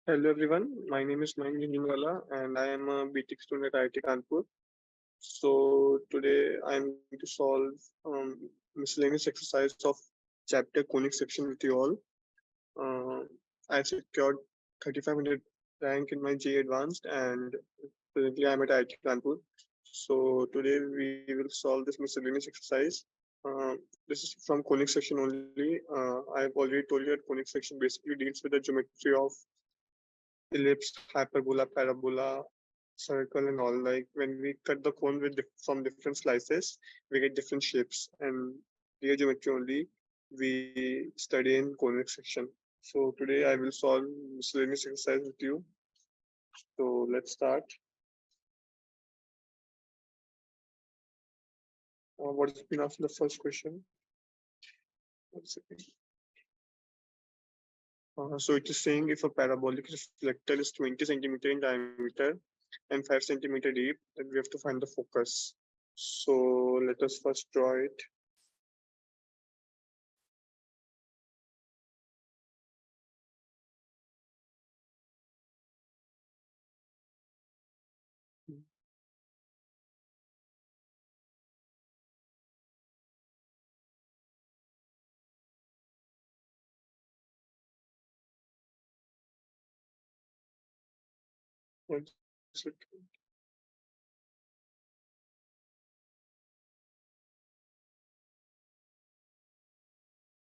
Hello everyone, my name is Mayank Jhunjhunwala and I am a BTech student at IIT Kanpur. So today I am going to solve miscellaneous exercise of chapter conic section with you all. Uh, I secured 3500 rank in my JEE Advanced and presently I am at IIT Kanpur. So today we will solve this miscellaneous exercise. Uh, this is from conic section only. I've already told you that conic section basically deals with the geometry of ellipse, hyperbola, parabola, circle, and all. Like when we cut the cone with from different slices, we get different shapes. And real geometry only we study in conic section. So today I will solve miscellaneous exercise with you. So let's start. What has been asked in the first question? 1 second. So it is saying if a parabolic reflector is 20 centimeter in diameter and 5 centimeter deep, then we have to find the focus. So let us first draw it. One second.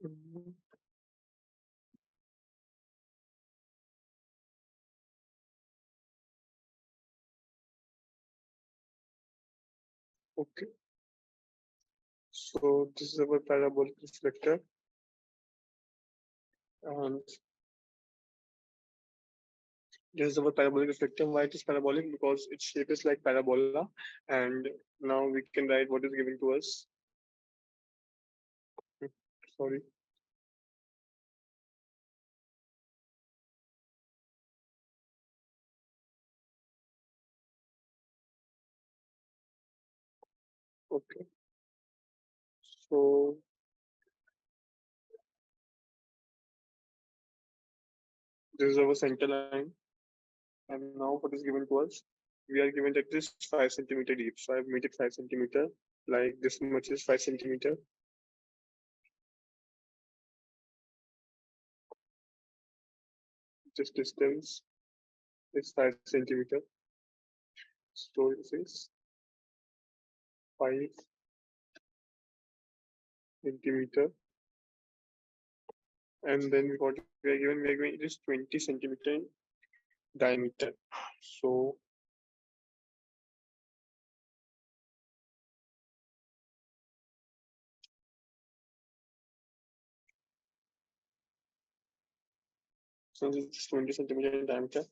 Mhm. Okay, so this is our parabolic reflector, and this is our parabolic reflector. Why it is parabolic? Because its shape is like parabola, and now we can write what is given to us. Sorry. Okay, so this is our center line, and now what is given to us? We are given that this 5 centimeter deep. So I've made it 5 centimeter. Like this much is 5 centimeter. This distance is 5 centimeter. So this is 5 centimeter. And then what we are given it is 20 centimeter in diameter. So since it's 20 centimeter in diameter,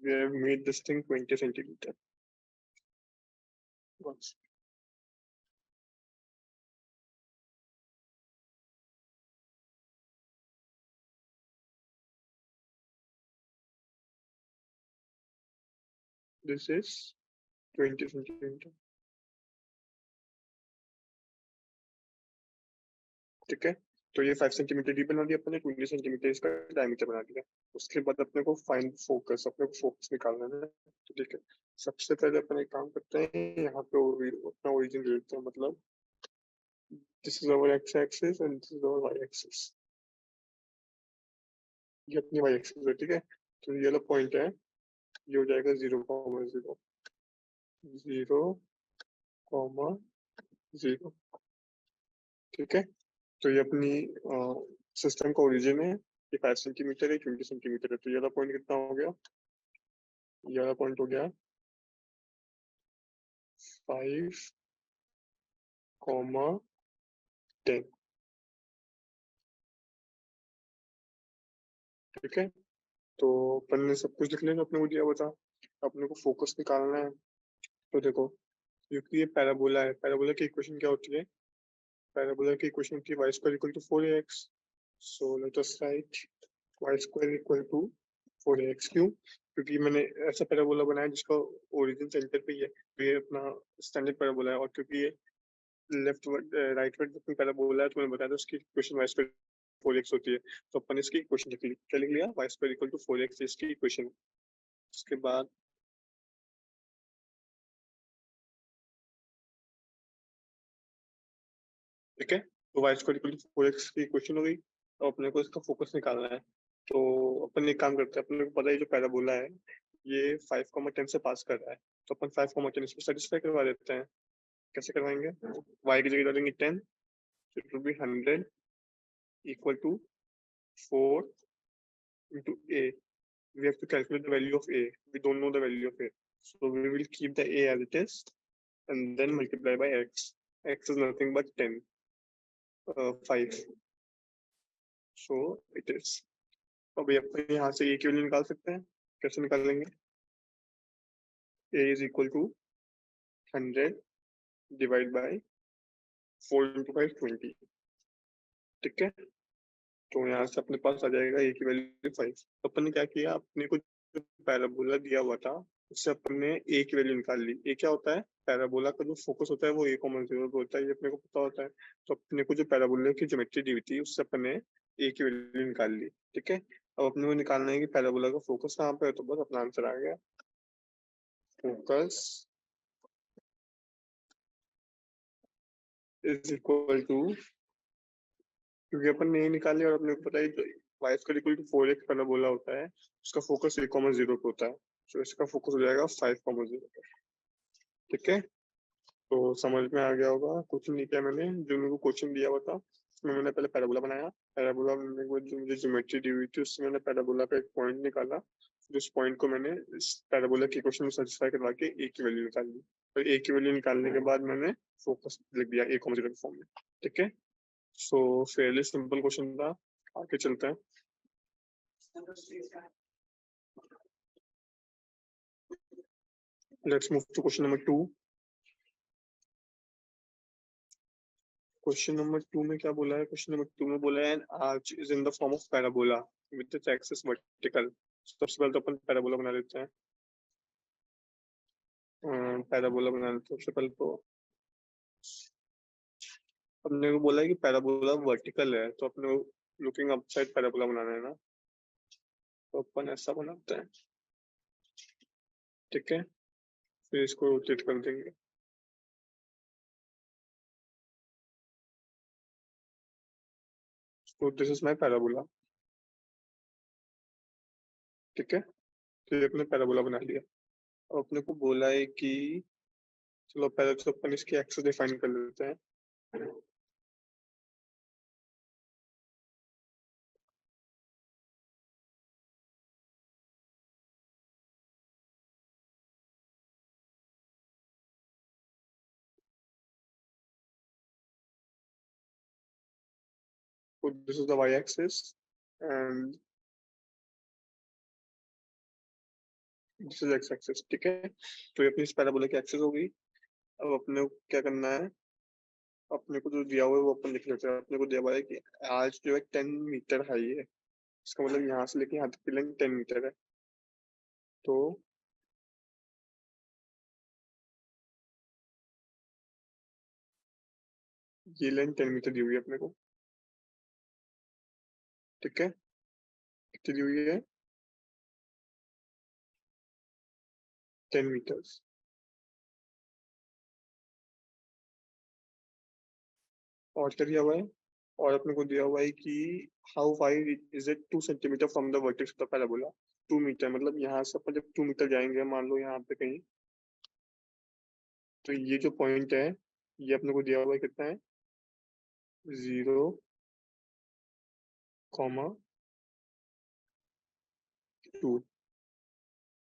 we have made this thing 20 centimeter. Once. This is 20 centimeter. ठीक है, तो ये 5 centimetre deep बना दिया अपने, 20 centimetre इसका diameter बना दिया. उसके बाद अपने को फाइंड फोकस, अपने को फोकस निकालना है. तो ठीक है, सबसे पहले अपन एक काम करते हैं, यहाँ पे अपना ओरिजिन ले लेते हैं. मतलब this is our X axis and this is our Y axis. ये अपनी वाई एक्सिस है. ठीक है, तो ये वाला पॉइंट है, ये हो जाएगा 0,0 0,0. ठीक है, तो ये अपनी सिस्टम का ओरिजिन है. ये 5 सेंटीमीटर है, 20 सेंटीमीटर है. तो ये वाला पॉइंट कितना हो गया? ये वाला पॉइंट हो गया 5,10. ठीक है, तो अपन ने सब कुछ लिख लिया अपने को दिया बता. अपने को फोकस निकालना है. तो देखो, क्योंकि ये पैराबोला है, पैराबोला की इक्वेशन क्या होती है? पैराबोला की इक्वेशन होती है y square equal to 4ax. So let us write y square equal to 4ax. क्यों? क्योंकि मैंने ऐसा पैराबोला बनाया जिसका ओरिजिन सेंटर पे ही है. तो ये अपना स्टैंडर्ड पैराबोला है. और क्योंकि ये लेफ्ट राइट वर्ड पैराबोला है, तो मैंने बताया था उसकी इक्वेशन y स्क्वायर 4x होती है, तो अपन इसकी इक्वेशन लिख ली, क्या लिख लिया, y square equal to 4x इसकी इक्वेशन। उसके बाद ठीक है, तो y square equal to 4x की इक्वेशन हो गई। तो अपने को इसका फोकस निकालना है, तो अपन एक काम करते हैं, अपने को पता है जो पैराबोला है ये 5,10 से पास कर रहा है, तो अपन 5,10 इसको सेटिस्फाई करवा देते हैं। कैसे करवाएंगे, y की जगह डालेंगे 10, it will be 100 equal to 4 into a. We have to calculate the value of a. We don't know the value of a. So we will keep the a as it is and then multiply by x. X is nothing but 10, 5. So it is. अब अपन यहाँ से a की value निकाल सकते हैं, कैसे निकालेंगे, a is equal to 100 divided by 4 into 5 20. ठीक है, तो यहाँ से अपने पास आ जाएगा a की वैल्यू 5। अपन ने क्या किया, अपने को जो पैराबोला दिया हुआ था उससे अपन ने a की वैल्यू निकाल ली। a क्या होता है, पैराबोला का जो फोकस होता है वो a, 0 पे होता है, ये अपने को पता होता है। तो अपने को जो पैराबोला की ज्योमेट्री दी हुई थी उससे अपन ने a की वैल्यू निकाल ली। ठीक है, अब अपने को निकालना है कि पैराबोला का फोकस कहाँ पे है, तो बस अपना आंसर आ गया, फोकस इज इक्वल टू, क्योंकि अपन ने निकाल लिया और अपने को पता है y square equal to 4x parabola होता है, उसका फोकस a, 0 पे होता है, तो इसका फोकस हो जाएगा 5, 0 पे। ठीक है, तो समझ में आ गया होगा। कुछ नहीं किया मैंने, जो मेरे को क्वेश्चन दिया हुआ था उसमें मैंने पहले पैराबोला बनाया, पैराबोला में जो मुझे ज्योमेट्री दी हुई थी उससे मैंने पैराबोला का एक पॉइंट निकाला, फिर उस पॉइंट को मैंने इस पैराबोला के इक्वेशन में सेटिस्फाई करवा के a की वैल्यू निकाल ली, और a की वैल्यू निकालने के बाद मैंने फोकस लिख दिया a, 0 के फॉर्म में। ठीक है, सो फेयरली सिंपल क्वेश्चन था, आगे चलते हैं। Let's move to question number 2. Question number 2 में क्या बोला है, क्वेश्चन नंबर 2 में बोला है N arch is in the form of parabola with its axis vertical. सबसे पहले तो अपन पैराबोला बना लेते हैं, पैराबोला बना लेते हैं सबसे पहले। तो अपने को बोला है कि पैराबोला वर्टिकल है, तो अपने को लुकिंग अपसाइड पैराबोला बनाना है ना, तो अपन ऐसा बनाते हैं। ठीक है, फिर इसको रोटेट कर देंगे। तो दिस इज माय पैराबोला। ठीक है, तो ये अपने पैराबोला बना लिया। अब अपने को बोला है कि चलो पहले तो अपन इसकी एक्सिस डिफाइन कर लेते हैं। So this is the y-axis and this is x-axis। ठीक है, तो ये अपनी इस पैराबोला की एक्सिस हो गई। अब अपने को क्या करना है, अपने को जो दिया हुआ है वो अपन लिख लेते हैं। अपने को दिया हुआ है कि आज जो है 10 मीटर हाई है, इसका मतलब यहाँ से लेके यहाँ तक की लेंथ 10 मीटर है। तो ये लेंथ 10 मीटर दी हुई है अपने को। ठीक है, कितनी दी हुई है, 10 मीटर्स। और क्या दिया हुआ है, और अपने को दिया हुआ है कि how wide is it 2 centimetre from the vertex of the parabola. 2 metre मतलब यहाँ से अपन जब 2 मीटर जाएंगे, मान लो यहाँ पे कहीं, तो ये जो पॉइंट है ये अपने को दिया हुआ है कितना है, 0,2।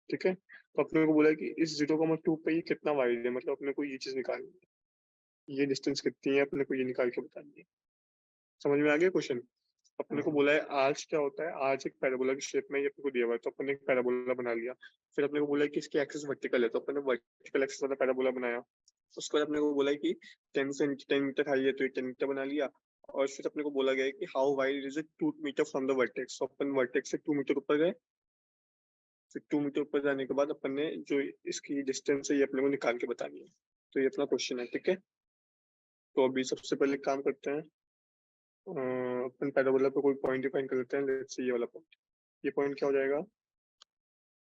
ठीक है, तो अपने को बोला है कि इस 0,2 पे ये कितना वाइड है, मतलब अपने को ये चीज निकालनी है, ये डिस्टेंस कितनी है अपने को ये निकाल के बतानी है। समझ में आ गया क्वेश्चन। अपने को बोला है आर्च क्या होता है, आर्च एक पैराबोला की शेप में ये अपने को दिया हुआ है, तो अपन ने एक पैराबोला बना लिया। फिर अपने को बोला है कि इसकी एक्सिस वर्टिकल है, तो अपन ने वर्टिकल एक्सिस वाला पैराबोला बनाया। उसके बाद अपने को बोला है कि 10 मीटर हाई है, तो ये 10 मीटर बना लिया। और फिर अपने को बोला गया है कि how wide is it 2 metre from the vertex, तो अपन वर्टेक्स से 2 मीटर ऊपर गए। फिर 2 मीटर ऊपर जाने के बाद अपन ने जो इसकी डिस्टेंस है ये अपने को निकाल के बतानी है। तो ये अपना क्वेश्चन है। ठीक है, तो अभी सबसे पहले काम करते हैं, अपन पैराबोला पे कोई पॉइंट डिफाइन कर लेते हैं, लेट्स से ये वाला पॉइंट। ये पॉइंट क्या हो जाएगा,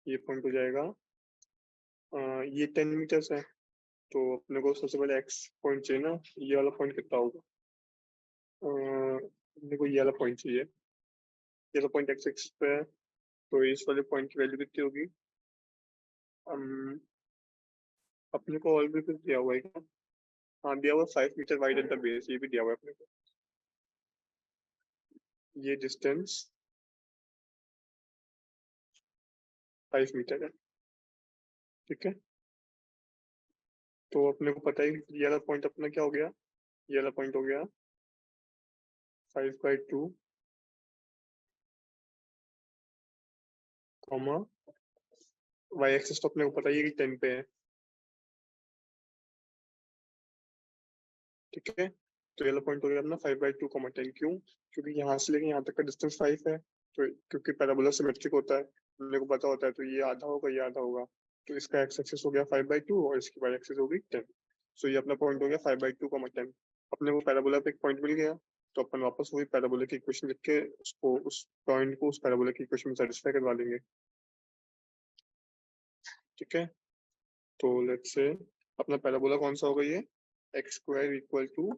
ये पॉइंट हो जाएगा ये 10 मीटर्स है, तो अपने को सबसे पहले एक्स पॉइंट चाहिए ना, ये वाला पॉइंट कितना होगा, अपने को ये वाला पॉइंट चाहिए, ये वाला पॉइंट एक्स एक्स पे है, तो इस वाले पॉइंट की वैल्यू कितनी होगी। अपने को और भी कुछ दिया हुआ है क्या, हाँ दिया हुआ 5 metre wide at the base, ये भी दिया हुआ है अपने को, ये डिस्टेंस 5 मीटर है, ठीक है। तो अपने को पता है कि ये वाला पॉइंट अपना क्या हो गया, ये वाला पॉइंट हो गया 5/2 कॉमा वाई एक्सिस, तो अपने को पता ही है कि 10 पे है, ठीक है। तो ये वाला पॉइंट हो गया अपना 5/2 कॉमा 10, क्यों, क्योंकि यहाँ से लेके यहाँ तक का डिस्टेंस 5 है, तो क्योंकि पैराबोला सिमेट्रिक होता है, अपने को पता होता है, तो ये आधा होगा, ये आधा होगा, तो इसका एक्स एक्सिस हो गया 5/2 और इसकी वाई एक्सिस होगी 10। सो ये अपना पॉइंट हो गया 5/2 कॉमा 10। अपने को पैराबोला पे एक पॉइंट मिल गया, तो अपन वापस वही पैराबोला की इक्वेशन लिख के उसको, उस पॉइंट को उस पैराबोला की इक्वेशन में सेटिस्फाई करवा देंगे, ठीक है। तो लेट्स से अपना पैराबोला कौन सा होगा, ये x square equal to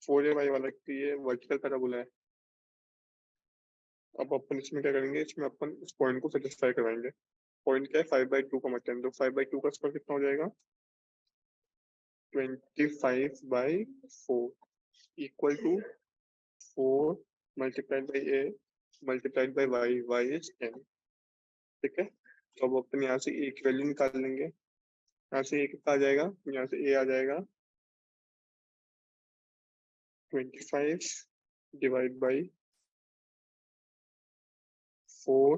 4ay वाला की ये वर्टिकल पैराबोला है। अब अपन इसमें क्या करेंगे, इसमें अपन इस पॉइंट को सेटिस्फाई करवाएंगे। पॉइंट क्या है 5/2 का मतलब, तो 5/2 का स्क्वायर कितना हो जाएगा 25/4 equal to 4 multiplied by a multiplied by Y, Y is 10, ठीक है। तो अब अपन यहाँ से ए की वैल्यू निकाल लेंगे, यहाँ से ए कितना आ जाएगा, यहाँ से ए आ जाएगा 25 डिवाइड बाई 4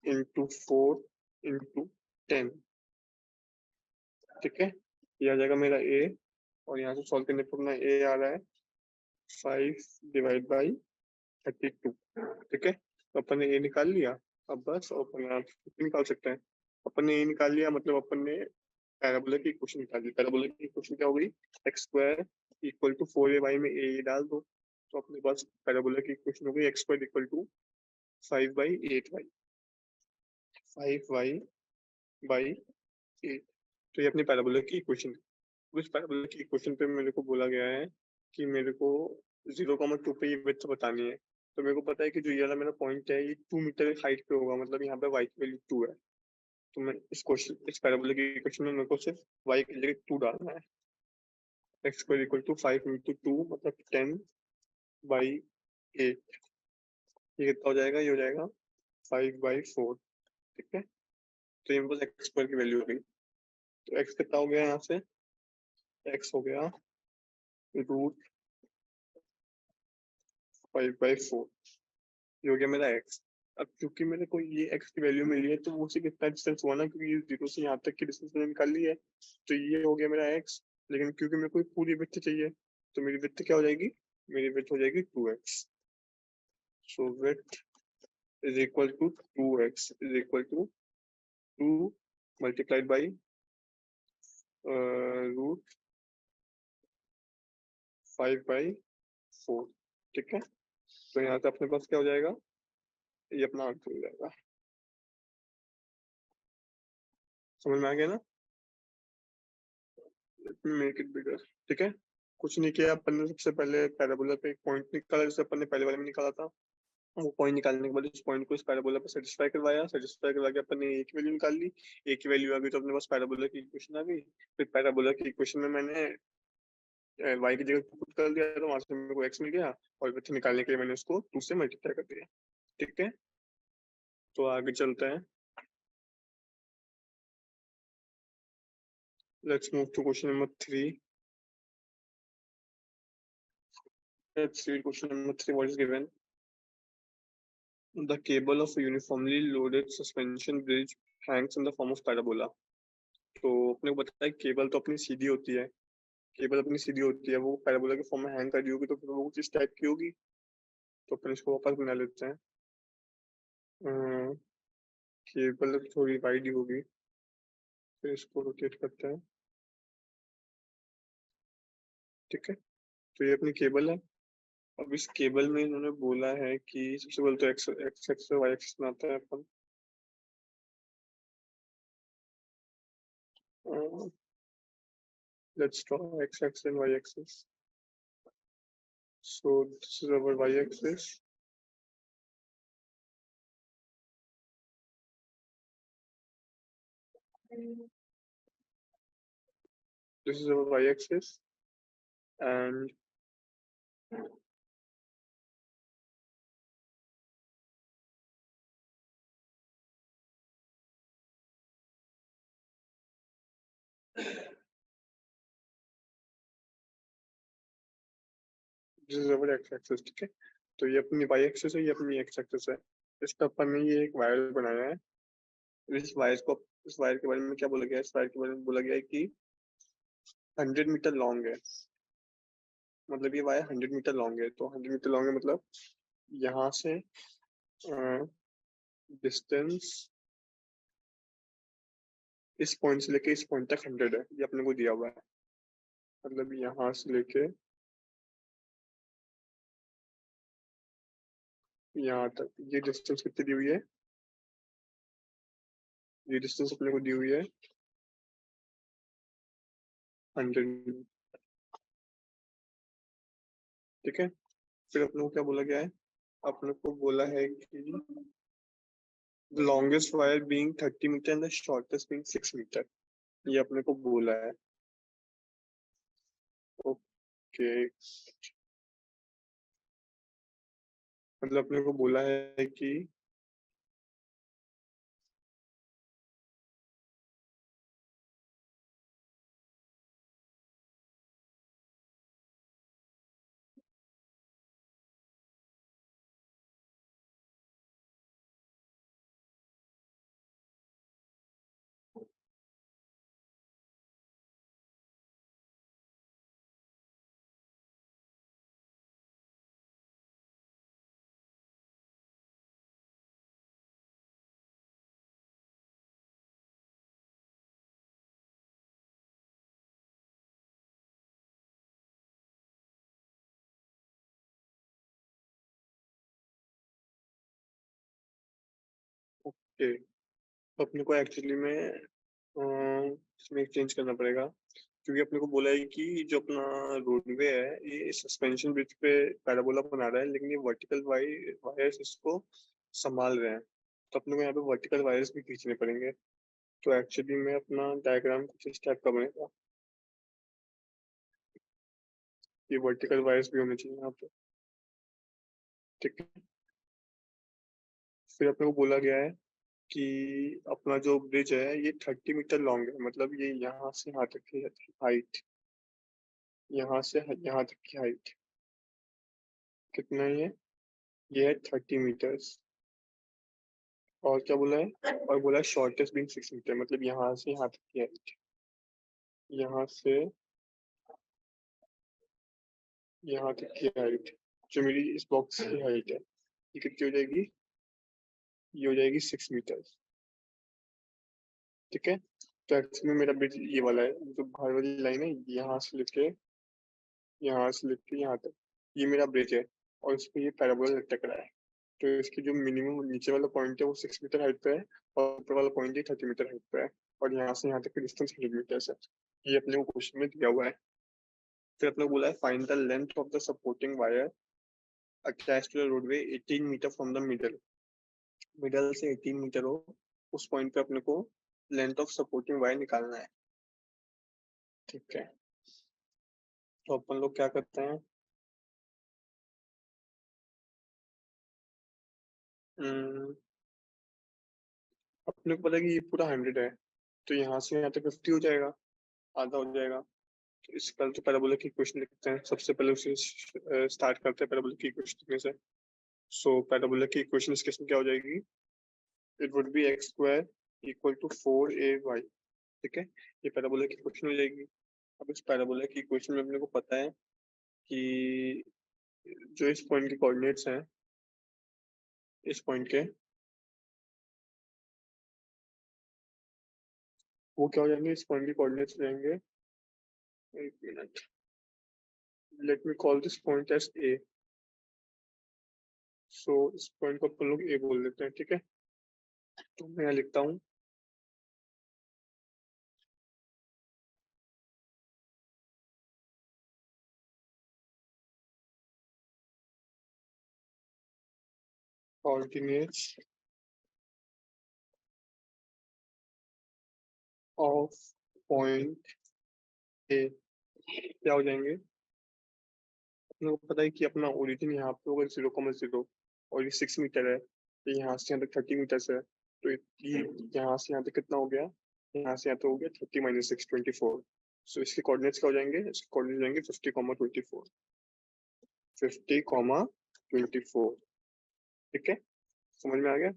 इंटू 4 इंटू 10, ठीक है। ये आ जाएगा मेरा ए, और यहाँ से सॉल्व करने पर अपना ए आ रहा है 5/32, ठीक है। तो अपन ने ए निकाल लिया, अब बस अपन यहाँ से निकाल सकते हैं। अपन ने ए निकाल लिया, मतलब अपन ने पैराबोला की इक्वेशन निकाल ली। पैराबोला की इक्वेशन क्या हो गई, x square equal to 4ay में ए डाल दो, तो अपने पास पैराबोला की इक्वेशन हो गई x square equal to 5/8y, 5y/8। तो ये अपनी पैराबोला की इक्वेशन है। उस पैराबोला की इक्वेशन पे मेरे को बोला गया है कि मेरे को 0,2 पे ये विड्थ बतानी है, तो मेरे को पता है कि जो ये वाला मेरा पॉइंट है ये 2 मीटर हाइट पे होगा, मतलब यहाँ पे y की वैल्यू 2 है। तो मैं इस क्वेश्चन, इस पैराबोला की इक्वेशन में मेरे को सिर्फ y की जगह 2 डालना है। X square equal to 5 into 2 मतलब 10/8, ये कितना हो जाएगा, ये हो जाएगा 5/4, ठीक है। तो ये मेरे पास एक्स स्क्वायर की वैल्यू हो गई। तो एक्स कितना हो गया, यहाँ से एक्स हो गया √5/4, ये हो गया मेरा एक्स। अब क्योंकि मेरे को ये एक्स की वैल्यू मिली है, तो वो से कितना डिस्टेंस हुआ ना, क्योंकि ये 0 से यहाँ तक की डिस्टेंस मैंने निकाल ली है, तो ये हो गया मेरा एक्स। लेकिन क्योंकि मेरे को पूरी विड्थ चाहिए, तो मेरी विड्थ क्या हो जाएगी, मेरी विड्थ हो जाएगी 2x। So width is equal to 2x is equal to 2 multiplied by √5/4, ठीक है। तो यहाँ से अपने पास क्या हो जाएगा, ये अपना आंसर हो जाएगा। समझ में आ गया ना, मेक इट बिगर, ठीक है। कुछ नहीं किया अपन ने, सबसे पहले पैराबोला पे एक पॉइंट निकाला, जैसे अपन ने पहले वाले में निकाला था। वो पॉइंट निकालने के बाद उस पॉइंट को इस पैराबोला पे सेटिस्फाई करवाया, सेटिस्फाई करवा के अपन ने एक वैल्यू निकाल ली। एक की वैल्यू आ गई तो अपने पास पैराबोला की इक्वेशन आ गई। फिर पैराबोला की इक्वेशन में मैंने y की जगह पुट कर दिया, तो वहां से मेरे को x मिल गया, और विथ निकालने के लिए मैंने उसको 2 से मल्टीप्लाई कर दिया, ठीक है। तो आगे चलते हैं, let's move to question number 3। Let's read question number 3. What is given? The cable of a uniformly loaded suspension bridge hangs in the form of parabola. तो अपने को पता है केबल तो अपनी सीधी होती है, केबल अपनी सीधी होती है, वो पैराबोला के फॉर्म में हैंग कर दी होगी, तो फिर वो कुछ इस टाइप की होगी। तो अपन इसको वापस बना लेते हैं। केबल थोड़ी वाइड ही होगी, फिर इसको रोटेट करते हैं, ठीक है। तो ये अपनी केबल है, अब इस केबल में इन्होंने बोला है कि सबसे पहले तो X X X Y axis में आता है अपन। Let's draw X axis and Y axis. So this is our y-axis. This is our y-axis, and this is our x-axis। ठीक है, तो ये अपनी y-axis है, ये अपनी x-axis है। इस पर अपन ने ये एक वायर बनाया है। इस वायर को, इस वायर के बारे में क्या बोला गया है? इस वायर के बारे में बोला गया है कि 100 मीटर लॉन्ग है। मतलब ये वायर 100 मीटर लॉन्ग है। तो 100 मीटर लॉन्ग है मतलब यहाँ से डिस्टेंस इस पॉइंट से लेके इस पॉइंट तक 100 है। ये अपने को दिया हुआ है। मतलब यहाँ से लेके यहाँ तक ये डिस्टेंस कितनी दी हुई है? ये डिस्टेंस अपने को दी हुई है 100। ठीक है, फिर अपने को क्या बोला गया है? अपने को बोला है कि the longest wire being 30 metre and the shortest being 6 metre. ये अपने को बोला है। ओके, मतलब अपने को बोला है कि ओके, तो अपने को एक्चुअली में इसमें चेंज करना पड़ेगा, क्योंकि अपने को बोला है कि जो अपना रोडवे है ये सस्पेंशन ब्रिज पे पैराबोला बना रहा है, लेकिन ये वर्टिकल वायर्स इसको संभाल रहे हैं। तो अपने को यहाँ पे वर्टिकल वायर्स भी खींचने पड़ेंगे। तो एक्चुअली में अपना डायग्राम कुछ इस टाइप का बनेगा। ये वर्टिकल वायर्स भी होने चाहिए यहाँ पे। ठीक है, फिर अपने को बोला गया है कि अपना जो ब्रिज है ये 30 मीटर लॉन्ग है। मतलब ये यहाँ से यहाँ तक की हाइट, यहाँ से यहाँ तक की हाइट कितना है? ये है 30 मीटर्स। और क्या बोला है? और बोला है शॉर्टेस्ट बीइंग 6 मीटर। मतलब यहाँ से यहाँ तक की हाइट, यहाँ से यहाँ तक की हाइट जो मेरी इस बॉक्स की हाइट है, ये कितनी हो जाएगी? ये हो जाएगी 6 मीटर। ठीक है, तो एक्चुअली मेरा ब्रिज ये वाला है। जो बाहर वाली लाइन है यहाँ से लेके यहाँ तक, ये मेरा ब्रिज है। और इस पे ये पैराबोला लटक रहा है। तो इसकी जो मिनिमम नीचे वाला पॉइंट है वो 6 मीटर हाइट पे है, और ऊपर वाला पॉइंट है 30 मीटर हाइट पे है। और यहाँ से यहाँ तक की डिस्टेंस 100 मीटर है। ये अपने को क्वेश्चन में दिया हुआ है। फिर अपने को बोला है find the length of the supporting wire attached to the roadway 18 metre from the middle. Middle से 18 मीटर हो उस पॉइंट पे अपने को लेंथ ऑफ सपोर्टिंग वायर निकालना है। ठीक है, तो अपन लोग क्या करते हैं? हम्म, अपने को पता है कि ये पूरा 100 है, तो यहाँ से यहाँ तक 50 हो जाएगा, आधा हो जाएगा। तो इस पहले तो पैराबोला की इक्वेशन लिखते हैं। सबसे पहले उसे स्टार्ट करते हैं पैराबोला की इक्वेशन लिखने से। सो पैराबोला की इक्वेशन इस केस में क्या हो जाएगी? It would be x square equal to 4ay। ठीक है, ये पैराबोला की इक्वेशन हो जाएगी। अब इस पैराबोला की इक्वेशन में अपने को पता है कि जो इस पॉइंट के कोऑर्डिनेट्स हैं, इस पॉइंट के, वो क्या हो जाएंगे? इस पॉइंट के कोऑर्डिनेट्स हो जाएंगे, एक minute, let me call this point as A. So इस पॉइंट को अपन लोग ए बोल देते हैं, ठीक है। तो मैं यहाँ लिखता हूँ कोऑर्डिनेट्स ऑफ पॉइंट ए क्या हो जाएंगे। अपने को पता है कि अपना ओरिजिन यहाँ पे होगा 0,0 और ये 6 मीटर है, तो यहाँ से यहाँ तक 30 मीटर है। तो ये यहाँ से यहाँ तक कितना हो गया, यहाँ से यहाँ तक हो गया 30 - 6 24। सो इसके कोऑर्डिनेट्स क्या हो जाएंगे, इसके कोऑर्डिनेट्स हो जाएंगे 50,24, 50,24। ठीक है, समझ में आ गया।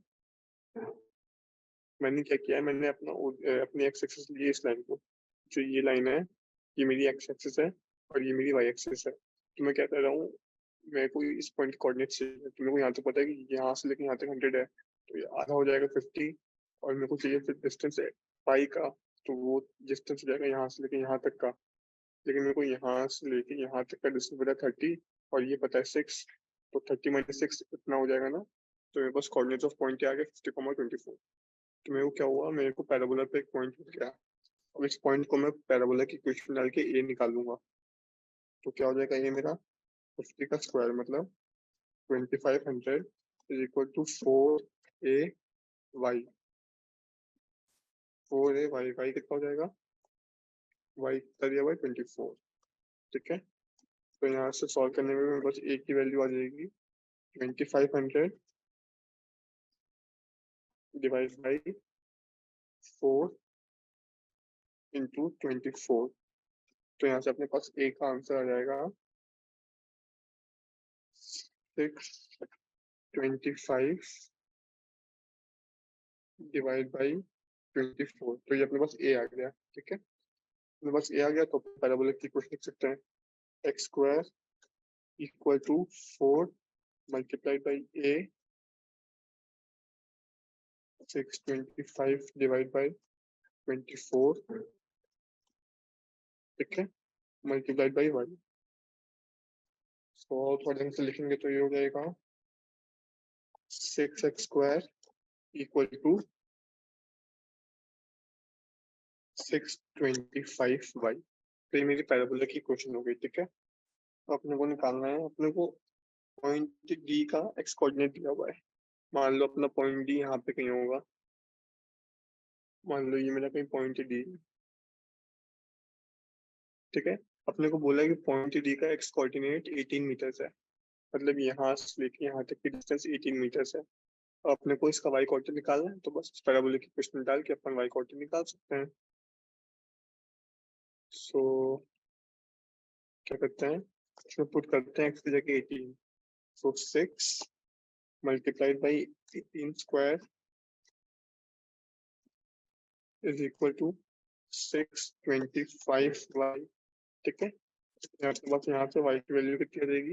मैंने क्या किया है, मैंने अपनी एक्स एक्सिस ली है इस लाइन को, जो ये लाइन है ये मेरी एक्स एक्सिस है और ये मेरी वाई एक्सिस है। तो मैं क्या कर रहा हूँ, मेरे को इस पॉइंट के कोऑर्डिनेट चाहिए। तो मेरे को यहाँ तो पता है कि यहाँ से लेकर यहाँ तक 100 है, तो ये आधा हो जाएगा 50, और मेरे को चाहिए फिर डिस्टेंस पाई का, तो वो डिस्टेंस हो जाएगा यहाँ से लेकर यहाँ तक का। लेकिन मेरे को यहाँ से लेके यहाँ तक का डिस्टेंस पता है 30 और ये पता है 6, तो 30 - 6 इतना हो जाएगा ना। तो मेरे पास कोऑर्डिनेट्स ऑफ पॉइंट आ गया 50,24। तो मेरे को क्या हुआ, मेरे को पैराबोला पे एक पॉइंट मिल गया। अब इस पॉइंट को मैं पैराबोला की इक्वेशन डाल के ए निकाल लूंगा। तो क्या हो जाएगा, ये मेरा 50 का स्क्वायर मतलब 2500 is equal to 4a y। 4a y कितना हो जाएगा, y कितना दिया हुआ है 24। ठीक है, तो यहाँ से सॉल्व करने में मेरे पास a की वैल्यू आ जाएगी 2500 डिवाइड बाई 4 इंटू 24। तो यहाँ से अपने पास a का आंसर आ जाएगा 625 डिवाइड बाई 24। तो ये अपने पास a आ गया। ठीक है, अपने पास a आ गया, तो पैराबोलिक की इक्वेशन लिख सकते हैं x square equal to 4 multiplied by a 625 divide by 24। ठीक है, मल्टीप्लाइड बाई y। तो थोड़ा ढंग से लिखेंगे तो ये हो जाएगा 6x square equal to 625y। तो ये मेरी पैराबोला की इक्वेशन हो गई। ठीक है, तो अपने को निकालना है, अपने को पॉइंट डी का एक्स कोऑर्डिनेट दिया हुआ है। मान लो अपना पॉइंट डी यहाँ पे कहीं होगा, मान लो ये मेरा कहीं पॉइंट डी। ठीक है, अपने को बोला है कि पॉइंट डी का एक्स कोऑर्डिनेट 18 मीटर्स है, मतलब यहाँ से लेके यहाँ तक की डिस्टेंस 18 मीटर्स है। और अपने को इसका वाई कोऑर्डिनेट निकालना है, तो बस पैराबोलिक इक्वेशन डाल के अपन वाई कोऑर्डिनेट निकाल सकते हैं। सो क्या करते हैं, इसमें पुट करते हैं एक्स की जगह 18। So 6 multiplied by 18 square is equal to 625y। ठीक है, यहाँ से बस यहाँ से y की वैल्यू कितनी आ जाएगी,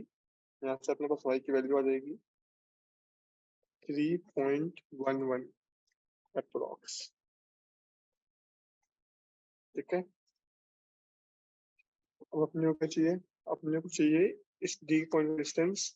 यहाँ से अपने पास y की वैल्यू आ जाएगी 3.11 अप्रोक्स। ठीक है, अब अपने को क्या चाहिए, अपने को चाहिए इस D point distance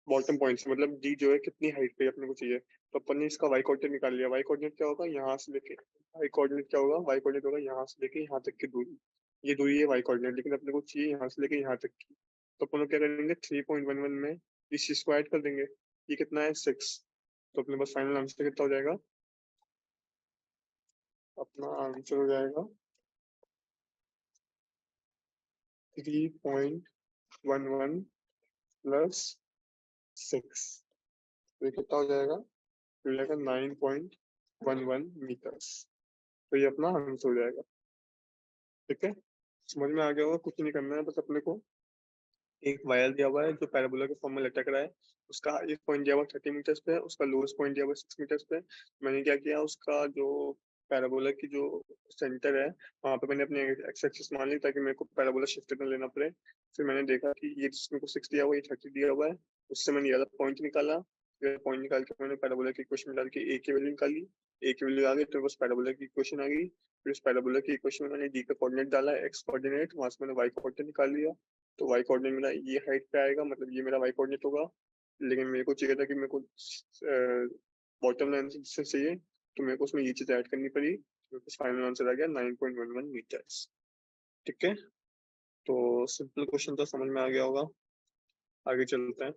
bottom point से, मतलब डी जो है कितनी हाइट पे अपने को चाहिए। तो अपन ने इसका वाई कोऑर्डिनेट निकाल लिया। वाई कोऑर्डिनेट क्या होगा, यहाँ से लेके वाई कोऑर्डिनेट क्या होगा, वाई कोऑर्डिनेट होगा यहाँ से लेके यहाँ तक की दूरी। ये दूरी है वाई कोऑर्डिनेट, लेकिन अपने को चाहिए यहाँ से लेके यहाँ तक की। तो अपन लोग क्या करेंगे 3.11 में इस चीज को ऐड कर देंगे। ये कितना है 6। तो अपने पास फाइनल आंसर कितना हो जाएगा, अपना आंसर हो जाएगा 3.11 प्लस 6। तो ये कितना हो जाएगा, हो जाएगा 9.11 मीटर्स। तो ये अपना आंसर हो जाएगा। ठीक है, समझ में आ गया होगा, कुछ नहीं करना है, बस अपने को एक वायर दिया हुआ है जो पैराबोला के फॉर्म में लटक रहा है। उसका एक पॉइंट दिया हुआ 30 मीटर्स पे है, उसका लोएस्ट पॉइंट दिया हुआ 6 मीटर्स पे। मैंने क्या किया, उसका जो पैराबोला की जो सेंटर है वहां पे मैंने अपने एक्स एक्सिस मान ली, ताकि मेरे को पैराबोला शिफ्ट न लेना पड़े। फिर मैंने देखा कि ये जिसमें को 6 दिया हुआ है, ये 30 दिया हुआ है, उससे मैंने ये पॉइंट निकाला। फिर पॉइंट निकाल के मैंने पैराबोला की इक्वेशन डाल के ए की वैल्यू निकाली। ए की वैल्यू आ गई तो बस पैराबोला की इक्वेशन आ गई। फिर उस पैराबोला की इक्वेशन में मैंने डी का कोऑर्डिनेट डाला, एक्स कोऑर्डिनेट, वहां से मैंने वाई कोऑर्डिनेट निकाल लिया। तो वाई कोऑर्डिनेट मेरा ये हाइट पे आएगा, मतलब ये मेरा वाई कोऑर्डिनेट होगा। लेकिन मेरे को चाहिए था कि मेरे को बॉटम लाइन से डिस्टेंस चाहिए, तो मेरे को उसमें ये चीज ऐड करनी पड़ी। मेरे पास फाइनल आंसर आ गया 9.11 मीटर्स। ठीक है, तो सिंपल क्वेश्चन तो समझ में आ गया होगा। आगे चलते हैं।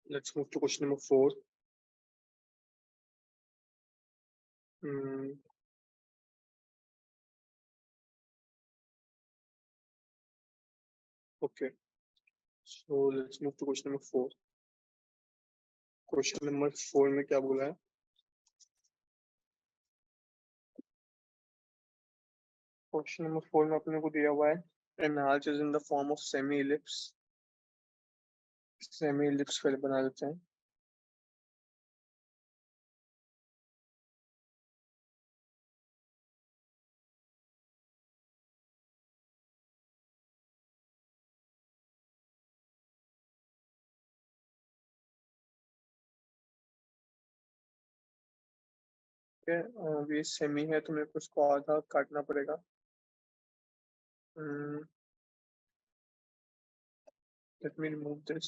Let's move to question number 4। Okay, so let's move to question number 4। Question number 4 में क्या बोला है? क्वेश्चन नंबर 4 में अपने को दिया हुआ है an arch is in the form of semi ellipse। Semi ellipse फिर बना लेते हैं। ठीक है, अभी सेमी है तो मेरे को इसको आधा काटना पड़ेगा। Let me remove this.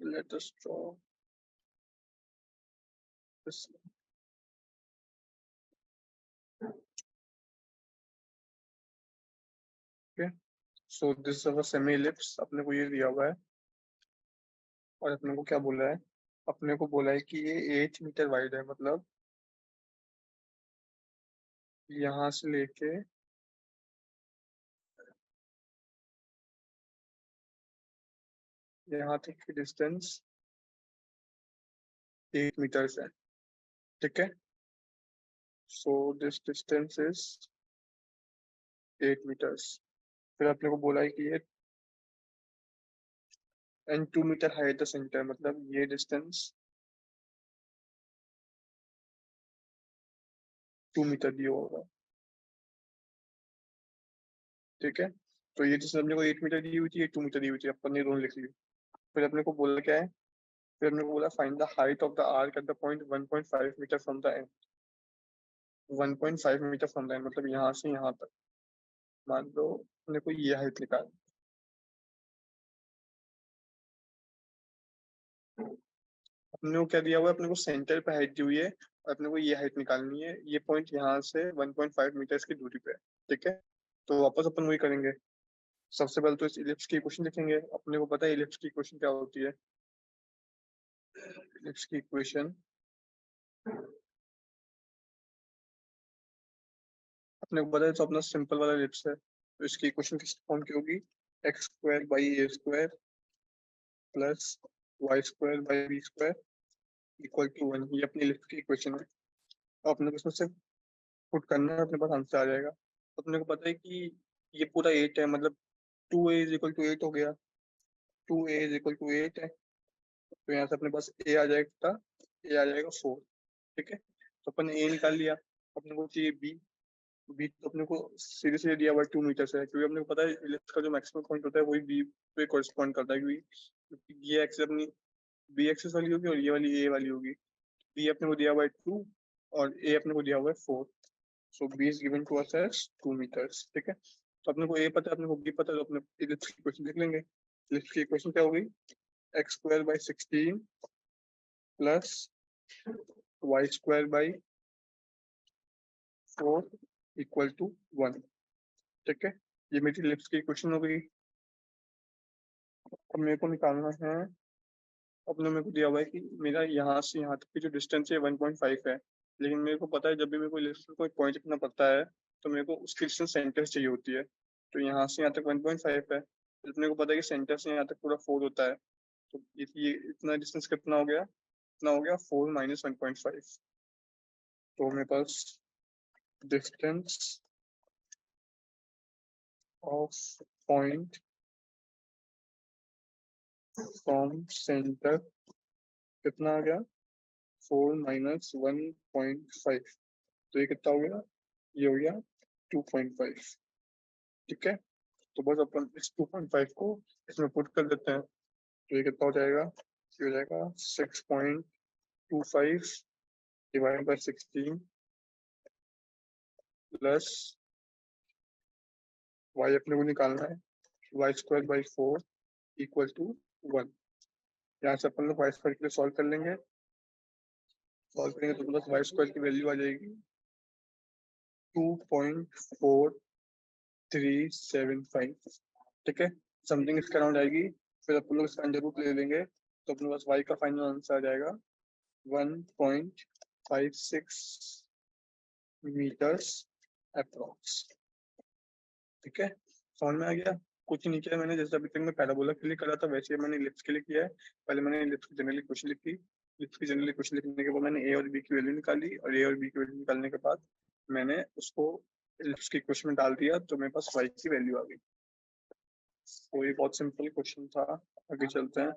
Let us draw this. Okay, so this is our semi ellipse। अपने को ये दिया हुआ है और अपने को क्या बोला है? अपने को बोला है कि ये 8 मीटर वाइड है, मतलब यहाँ से लेके यहाँ तक की डिस्टेंस 8 मीटर्स है। ठीक है, so this distance is 8 metres. फिर अपने को बोला है कि ये end 2 metre height the centre, मतलब ये डिस्टेंस 2 मीटर दिया होगा। ठीक है, तो ये डिस्टेंस अपने को 8 मीटर दी हुई थी, ये 2 मीटर दी हुई थी, अपन ने दोनों लिख ली। फिर अपने को बोला क्या है? फिर अपने को बोला find the height of the arc at the point 1.5 metre from the end. 1.5 metre from the end मतलब यहाँ से यहाँ तक। मान लो अपने को ये हाइट निकाल। अपने को क्या दिया हुआ है? अपने को सेंटर पे हाइट दी हुई है और अपने को ये हाइट निकालनी है। ये पॉइंट यहाँ से 1.5 मीटर्स की दूरी पे है। ठीक है, तो वापस अपन वही करेंगे। सबसे पहले तो इस इलिप्स की इक्वेशन लिखेंगे। अपने को पता है इलिप्स की इक्वेशन क्या होती है। इलिप्स की इक्वेशन अपने को पता है, तो अपना सिंपल वाला इलिप्स है, तो इसकी इक्वेशन किस फॉर्म की होगी? X square by A square plus y square by b square equal to 1। ये अपनी इलिप्स की इक्वेशन है। अब अपने को इसमें से पुट करना है, अपने पास आंसर आ जाएगा। अपने को पता है कि ये पूरा 8 है, मतलब 2a इज इक्वल टू 8 हो गया। 2a इज इक्वल टू 8 है, तो यहाँ से अपने पास a आ जाएगा, a आ जाएगा 4। ठीक है, तो अपन ने a निकाल लिया। अपने को चाहिए b। b तो अपने को सीधे सीधे दिया हुआ 2 मीटर है, क्योंकि अपने को पता है इलिप्स का जो मैक्सिमम पॉइंट होता है वही b पे कॉरेस्पॉन्ड करता है, क्योंकि ये एक्सिस अपनी b एक्सिस वाली होगी और ये वाली a वाली होगी। b अपने को दिया हुआ है 2 और a अपने को दिया हुआ है 4। So b is given to us as 2 metres. ठीक है, तो अपने को a पता है, अपने को b पता है, तो अपने इलिप्स की इक्वेशन लिख लेंगे। इलिप्स की इक्वेशन क्या होगी? X square by 16 plus y square by 4 equal to 1। ठीक है, ये मेरी इलिप्स की इक्वेशन हो गई। अब मेरे को निकालना है, अपने मेरे को दिया हुआ है कि मेरा यहाँ से यहाँ तक की जो डिस्टेंस है 1.5 है, लेकिन मेरे को पता है जब भी मेरे को इलिप्स में कोई पॉइंट लिखना पड़ता है तो मेरे को उसकी डिस्टेंस सेंटर से चाहिए होती है। तो यहाँ से यहाँ तक 1.5 है, तो मेरे को पता है कि सेंटर से यहाँ तक पूरा 4 होता है। तो ये इतना डिस्टेंस कितना हो गया? इतना हो गया 4 माइनस 1.5। तो मेरे पास distance of point from centre कितना आ गया? 4 माइनस 1.5। तो ये कितना हो गया? ये हो गया 2.5। ठीक है, तो बस अपन इस 2.5 को इसमें पुट कर देते हैं, तो ये कितना हो जाएगा? ये हो जाएगा 6.25 डिवाइड बाय 16 प्लस y अपने को निकालना है y² बाई 4 इक्वल टू 1। यहाँ से अपन लोग y² के लिए सॉल्व कर लेंगे। सॉल्व करेंगे तो प्लस y² की वैल्यू आ जाएगी 2.4375। ठीक है, समथिंग इसके अराउंड आएगी। फिर अपन लोग इसका अंडर रूट ले लेंगे तो अपने पास y का फाइनल आंसर आ जाएगा 1.56 मीटर्स अप्रॉक्स। ठीक है, समझ में आ गया? कुछ नहीं किया मैंने, जैसे अभी तक मैं पैराबोला के लिए करा था वैसे मैंने इलिप्स के लिए किया है। पहले मैंने इलिप्स की जनरल इक्वेशन लिखी, इलिप्स की जनरल इक्वेशन लिखने के बाद मैंने ए और बी की वैल्यू निकाली, और ए और बी की वैल्यू निकालने के बाद मैंने उसको इलिप्स की इक्वेशन में डाल दिया तो मेरे पास वाई की वैल्यू आ गई। तो ये बहुत सिंपल क्वेश्चन था। आगे चलते हैं।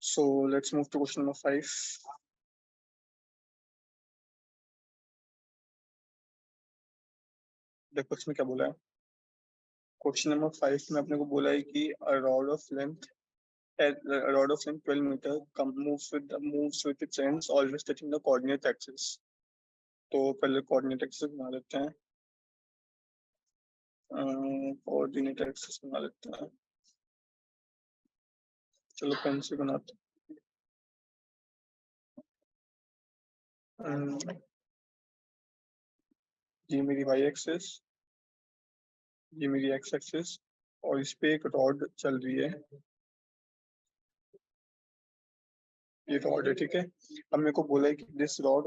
So let's move to question number 5. देखो इसमें क्या बोला है। क्वेश्चन नंबर 5 में अपने को बोला है कि rod of length 12 metre moves with its ends always touching the coordinate axis. तो पहले कोऑर्डिनेट एक्सिस बना लेते हैं। कोऑर्डिनेट एक्सिस बना लेते हैं। चलो पेन से बनाते हैं। ये मेरी वाई एक्सिस, ये मेरी एक्स एक्सिस, और इस पे एक रॉड चल रही है। ये रॉड है, ठीक है। अब मेरे को बोला है कि दिस रॉड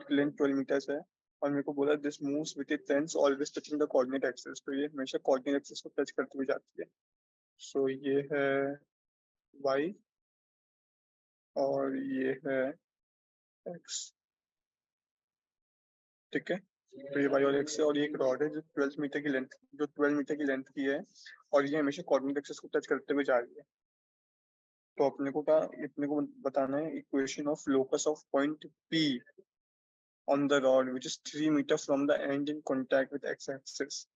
की लेंथ 12 मीटर्स है, और मेरे को बोला this moves with its ends always touching the coordinate axis. तो ये हमेशा कोऑर्डिनेट एक्सिस को टच करते हुए जाती है। सो ये है y और ये है x। ठीक है, तो ये y और x है, और ये एक रॉड है जो 12 मीटर की लेंथ की है, और ये हमेशा कोऑर्डिनेट एक्सिस को टच करते हुए जा रही है। तो अपने को बताना है equation of locus of point P on the rod which is 3 meter from the end in contact with x axis।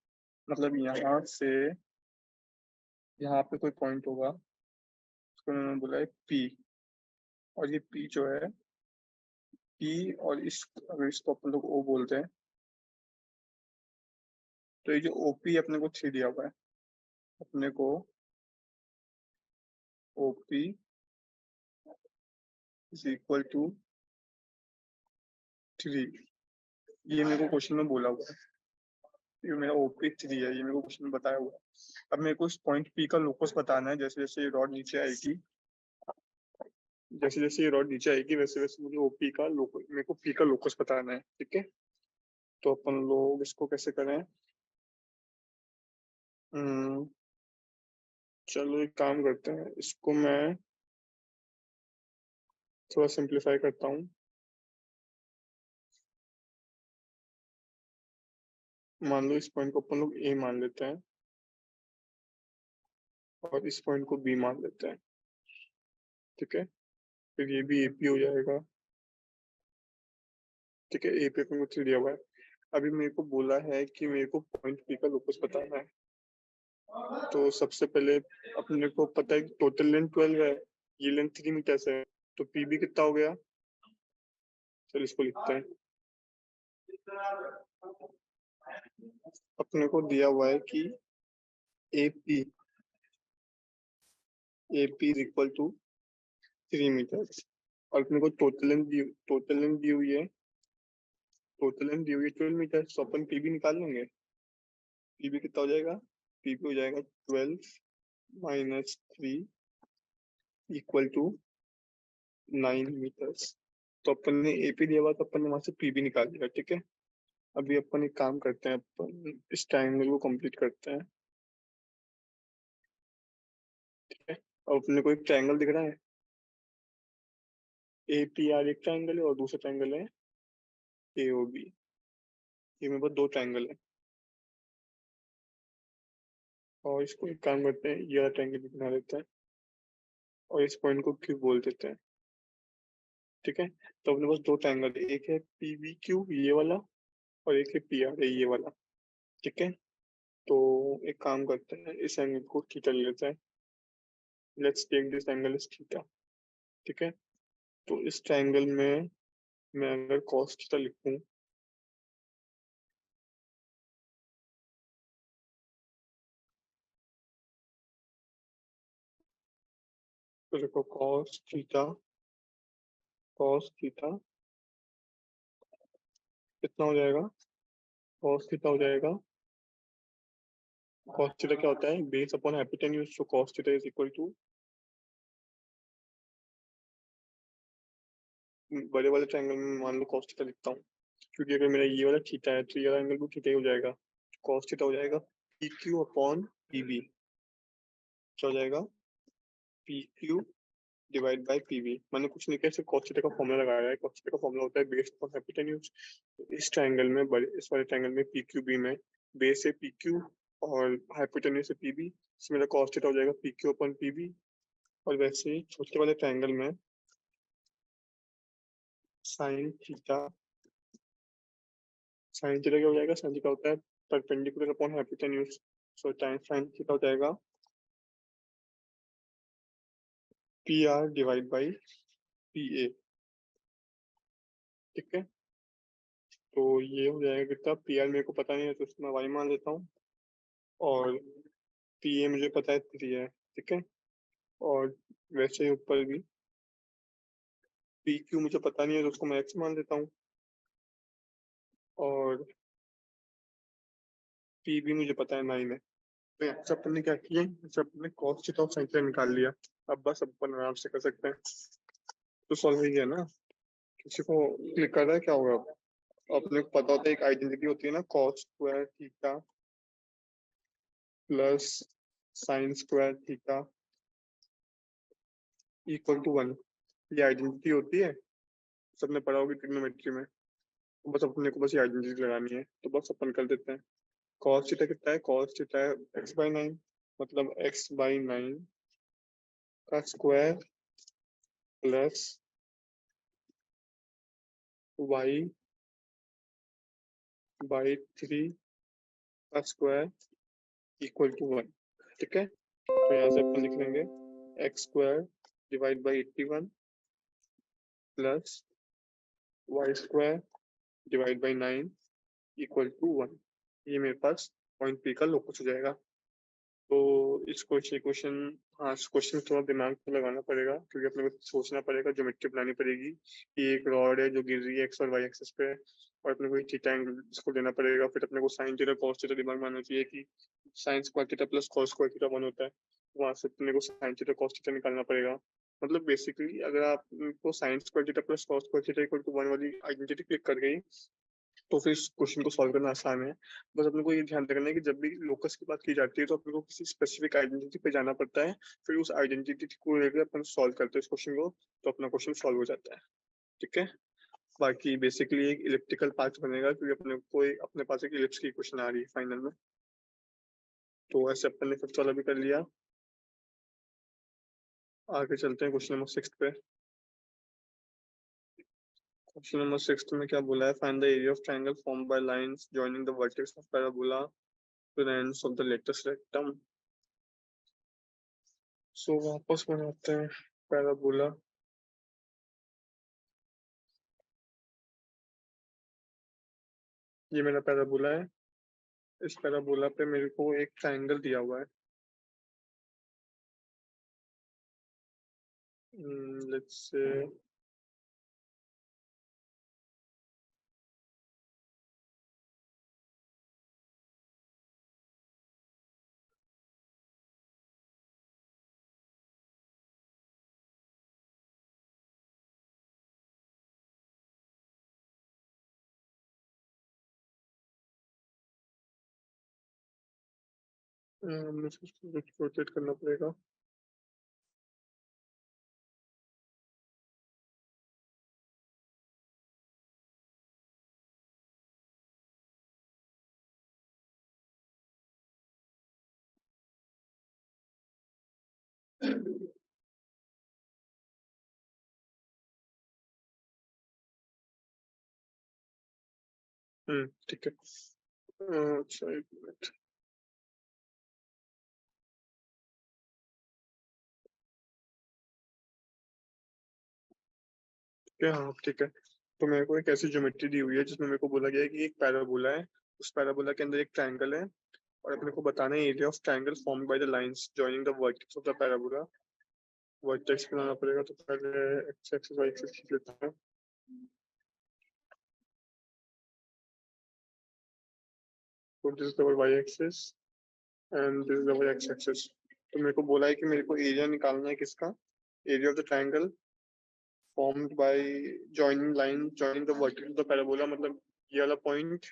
मतलब यहाँ से यहाँ पे कोई पॉइंट होगा, उसको उन्होंने बोला है P, और ये P जो है P, और अगर इसको अपन लोग O बोलते हैं तो ये जो OP अपने को 3 दिया हुआ है। अपने को OP is equal to 3, ये मेरे को क्वेश्चन में बोला हुआ है। ये मेरा OP3 है, ये मेरे को क्वेश्चन में बताया हुआ है। अब मेरे को इस पॉइंट P का लोकस बताना है। जैसे जैसे ये रॉड नीचे आएगी, वैसे वैसे मुझे ओपी का मेरे को पी का लोकस बताना है। ठीक है, तो अपन लोग इसको कैसे करें। चलो एक काम करते हैं, इसको मैं थोड़ा सिंप्लीफाई करता हूँ। मान लो इस पॉइंट को अपन लोग ए मान लेते हैं, और इस पॉइंट को बी मान लेते हैं। ठीक है, फिर ये भी एपी हो जाएगा। ठीक है, ए पे अपन को 3 दिया हुआ है। अभी मेरे को बोला है कि मेरे को पॉइंट पी का लोकस बताना है। तो सबसे पहले अपने को पता है कि टोटल लेंथ 12 है, ये लेंथ 3 मीटर है, तो पी भी कितना हो गया। चलो इसको लिखते हैं। अपने को दिया हुआ है कि AP is equal to 3 metre, और अपने को टोटल लेंथ दी हुई है 12 मीटर। तो अपन पीबी निकाल लेंगे। पीबी कितना हो जाएगा, पीबी हो जाएगा 12 माइनस 3 इक्वल टू 9 मीटर्स। तो अपन ने एपी दिया हुआ, तो अपन ने वहां से पीबी निकाल लिया। ठीक है, अभी अपन एक काम करते हैं, अपन इस ट्रायंगल को कंप्लीट करते हैं। ठीक है, अब अपने को एक ट्रायंगल दिख रहा है, APR एक ट्रायंगल है, और दूसरा ट्रायंगल है AOB। ये मेरे पास 2 ट्रायंगल है, और इसको एक काम करते हैं, ये ट्रायंगल बना लेते हैं, और इस पॉइंट को Q बोल देते हैं। ठीक है, तो अपने पास 2 ट्रायंगल है, एक है PVQ ये वाला, और एक है PR ये वाला। ठीक है, तो एक काम करते हैं, इस एंगल को थीटा ले लेते हैं। Let's take this angle is theta. ठीक है, तो इस ट्रायंगल में मैं अगर cos थीटा लिखूं, तो देखो cos थीटा कितना हो जाएगा? cos थीटा हो जाएगा, cos थीटा क्या होता है? Base upon hypotenuse. So cos theta is equal to, बड़े वाले ट्रायंगल में मान लो cos थीटा लिखता हूँ, क्योंकि अगर मेरा ये वाला थीटा है तो ये वाला एंगल भी थीटा ही हो जाएगा। cos थीटा हो जाएगा P Q upon P B. क्या हो जाएगा? P Q divide by P B. मैंने कुछ नहीं किया, सिर्फ cos थीटा का फॉर्मूला लगाया है। cos थीटा का फॉर्मूला होता है बेस अपॉन हाइपोटेन्यूज। तो इस ट्रायंगल में, इस वाले ट्रायंगल में पी क्यू बी में बेस है पी क्यू और हाइपोटेन्यूज है पी बी, इसमें मेरा cos थीटा हो जाएगा P Q upon P B. और वैसे ही छोटे वाले ट्रायंगल में साइन थीटा, साइन थीटा क्या हो जाएगा? साइन थीटा होता है perpendicular upon hypotenuse. So sine theta हो जाएगा P R divide by P A. ठीक है, तो ये हो जाएगा कितना? पी आर मेरे को पता नहीं है तो उसको मैं वाई मान लेता हूँ, और पी ए मुझे पता है 3 है। ठीक है, और वैसे ही ऊपर भी पी क्यू मुझे पता नहीं है तो उसको मैं एक्स मान लेता हूँ, और पी भी मुझे पता है 9 है। तो यहाँ से अपन ने क्या किया, जब अपने कॉस्ट थीटा और साइन थीटा निकाल लिया, अब बस अपन आराम से कर सकते हैं। तो सॉल्व हो गया ना? किसी को क्लिक कर रहा है क्या होगा? अपने को पता होता है एक आइडेंटिटी होती है ना, cos square theta plus sine square theta equal to 1। ये आइडेंटिटी होती है, सबने पढ़ा होगी ट्रिग्नोमेट्री में। तो बस अपने को बस ये आइडेंटिटी लगानी है, तो बस अपन कर देते हैं। कॉस थीटा कितना है? कॉस थीटा है x/9, मतलब x/9 का स्क्वायर प्लस y/3 का स्क्वायर इक्वल टू 1। ठीक है, तो यहाँ से अपन लिख लेंगे x² divide by 81 plus y² divide by 9 equal to 1। ये मेरे पास पॉइंट पी का लोकस हो जाएगा। तो इस क्वेश्चन, हाँ इस क्वेश्चन में थोड़ा दिमाग तो लगाना पड़ेगा, क्योंकि अपने को सोचना पड़ेगा, ज्योमेट्री बनानी पड़ेगी कि एक रॉड है जो गिर रही है एक्स और वाई एक्सिस पे, और अपने को थीटा एंगल इसको देना पड़ेगा। फिर अपने को साइन थीटा कॉस थीटा दिमाग में आना चाहिए कि sign square theta plus cos square theta 1 होता है। वहां से अपने को साइन थीटा कॉस थीटा निकालना पड़ेगा। मतलब बेसिकली अगर आपको sine square theta plus cos square theta equal to 1 वाली आइडेंटिटी क्लिक कर गई, तो फिर इस क्वेश्चन को सॉल्व करना आसान है। बस अपने को ये ध्यान रखना है कि जब भी लोकस की बात की जाती है तो अपने को किसी स्पेसिफिक आइडेंटिटी पे जाना पड़ता है, फिर उस आइडेंटिटी को लेकर अपन सॉल्व करते हैं इस क्वेश्चन को, तो अपना क्वेश्चन सॉल्व हो जाता है। ठीक है, बाकी बेसिकली एक इलिप्टिकल पाथ बनेगा, क्योंकि अपने पास एक इलिप्स की क्वेश्चन आ रही है फाइनल में। तो ऐसे अपन ने फिफ्थ वाला भी कर लिया। आगे चलते हैं क्वेश्चन नंबर 6 पे। क्वेश्चन नंबर 6 में क्या बोला है? Find the area of triangle formed by lines joining the vertex of parabola to the ends of the latus rectum. So वापस बनाते हैं पैराबोला। ये मेरा पैराबोला है, इस पैराबोला पे मेरे को एक ट्रायंगल दिया हुआ है। लेट्स से हमने इसको रोटेट करना पड़ेगा। ठीक है, अच्छा एक मिनट। क्या, हाँ ठीक है। तो मेरे को एक ऐसी ज्योमेट्री दी हुई है जिसमें मेरे को बोला गया है कि एक पैराबोला है, उस पैराबोला के अंदर एक ट्रायंगल है, और अपने को बताना है area of triangle formed by the lines joining the vertex of the parabola. Vertex बनाना पड़ेगा, तो पहले एक्स एक्सिस वाई एक्सिस खींच लेते हैं। तो this is our y axis and this is our x axis. तो मेरे को बोला है कि मेरे को एरिया निकालना है किसका, area of the triangle formed by joining line joining the vertex of the parabola, मतलब ये वाला point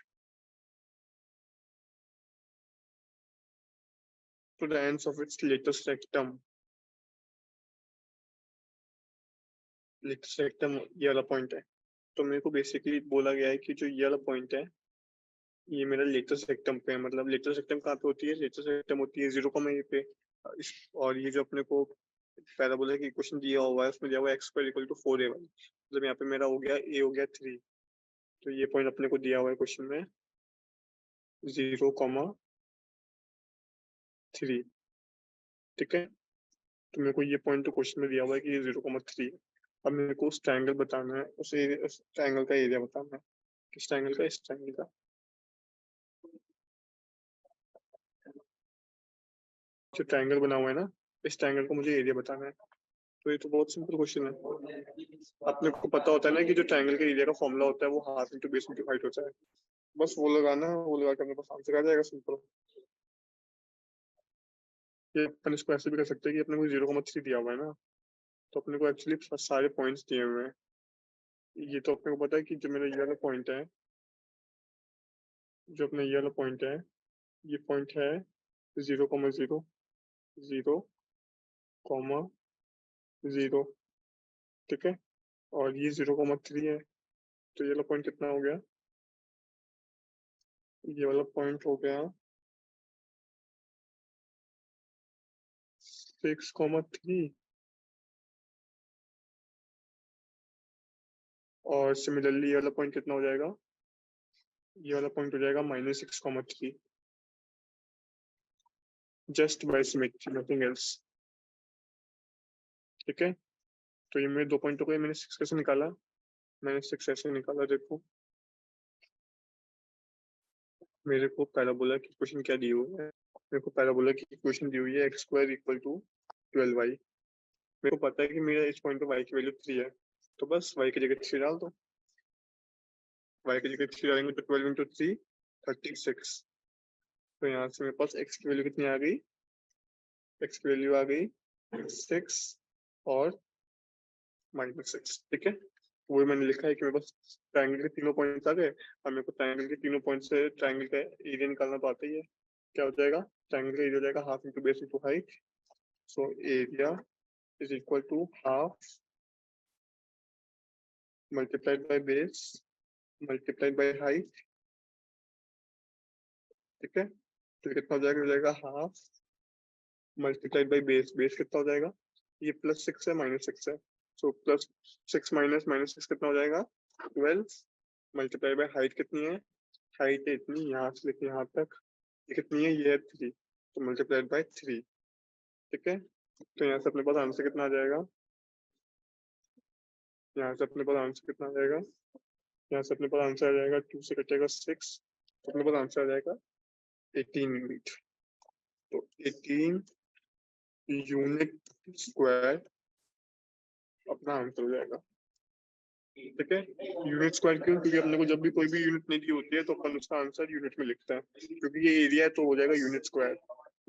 to the ends of its latest rectum। latest rectum ये वाला पॉइंट है। तो मेरे को बेसिकली बोला गया है कि जो ये वाला पॉइंट है ये मेरा लेटेस्ट रेक्टम पे है। मतलब लेटेस्ट रेक्टम कहाँ पे होती है, लेटेस्ट रेक्टम होती है 0, ये पे। और ये जो अपने को पैराबोला की इक्वेशन दिया हुआ है उसमें दिया हुआ है x square equal to 4a1, मतलब यहाँ पे मेरा हो गया a हो गया 3। तो ये पॉइंट अपने को दिया हुआ है क्वेश्चन में 0,3। ठीक है, तो मेरे को ये पॉइंट तो क्वेश्चन में दिया हुआ है कि ये 0,3 है। अब मेरे को उस ट्रायंगल बताना है, उस ट्रायंगल का एरिया बताना है। किस ट्रायंगल का, इस ट्रायंगल का। जो ट्रायंगल बना हुआ है ना, इस ट्रायंगल का मुझे एरिया बताना है। तो ये तो बहुत सिंपल क्वेश्चन है। अपने को पता होता है ना कि जो ट्रायंगल के एरिया का फॉर्मूला होता है वो half into base into height होता है। बस वो लगाना है, वो लगा के अपने पास आंसर आ जाएगा, सिंपल। ये अपन इसको ऐसे भी कर सकते हैं कि अपने को 0,3 दिया हुआ है ना, तो अपने को एक्चुअली सारे पॉइंट्स दिए हुए हैं। ये तो अपने को पता है कि जो मेरा ये वाला पॉइंट है, जो अपना ये वाला पॉइंट है, ये पॉइंट है 0,0, 0,0। ठीक है, और ये 0,3 है। तो ये वाला पॉइंट कितना हो गया, ये वाला पॉइंट हो गया 6,3। और सिमिलरली ये वाला पॉइंट कितना हो जाएगा, ये वाला पॉइंट हो जाएगा -6,3। Just by symmetry, nothing else. ठीक है, तो ये मेरे 2 पॉइंट हो गए। मैंने 6 कैसे निकाला, मैंने 6 ऐसे निकाला, देखो मेरे को पैराबोला की इक्वेशन क्या दी हुई है। मेरे को पैराबोला की इक्वेशन दी हुई है x square equal to 12y। मेरे को पता है कि मेरा इस पॉइंट पे y की वैल्यू 3 है, तो बस y की जगह 3 डाल दो। y की जगह 3 डालेंगे तो 12 इंटू 3 36। तो यहाँ से मेरे पास x की वैल्यू कितनी आ गई, x की वैल्यू आ गई 6 और -6। ठीक है, वही मैंने लिखा है कि मेरे पास ट्रायंगल के तीनों पॉइंट्स आ गए। अब मेरे को ट्रायंगल के तीनों पॉइंट से ट्रायंगल का एरिया निकालना तो आता ही है। क्या हो जाएगा, ट्रायंगल का एरिया हो जाएगा half into base into height. So area is equal to half multiplied by base multiplied by height. ठीक है, तो कितना हो जाएगा half multiplied by base. Base कितना हो जाएगा, ये +6 है -6 है, सो +6 माइनस -6 कितना हो जाएगा 12। मल्टीप्लाई बाय हाइट कितनी है, हाइट है इतनी, यहाँ से लेके यहाँ तक। ये कितनी है, ये है 3, तो मल्टीप्लाइड बाय 3। ठीक है, तो यहाँ से अपने पास आंसर कितना आ जाएगा, यहाँ से अपने पास आंसर कितना आ जाएगा, यहाँ से अपने पास आंसर आ जाएगा 2 से कटेगा 6, तो अपने पास आंसर आ जाएगा 18 यूनिट। तो 18 यूनिट स्क्वायर अपना आंसर हो जाएगा। ठीक है, यूनिट स्क्वायर क्यों, क्योंकि अपने को जब भी कोई भी यूनिट नहीं दी होती है तो अपन उसका आंसर यूनिट में लिखते हैं, क्योंकि ये एरिया है तो हो जाएगा यूनिट स्क्वायर।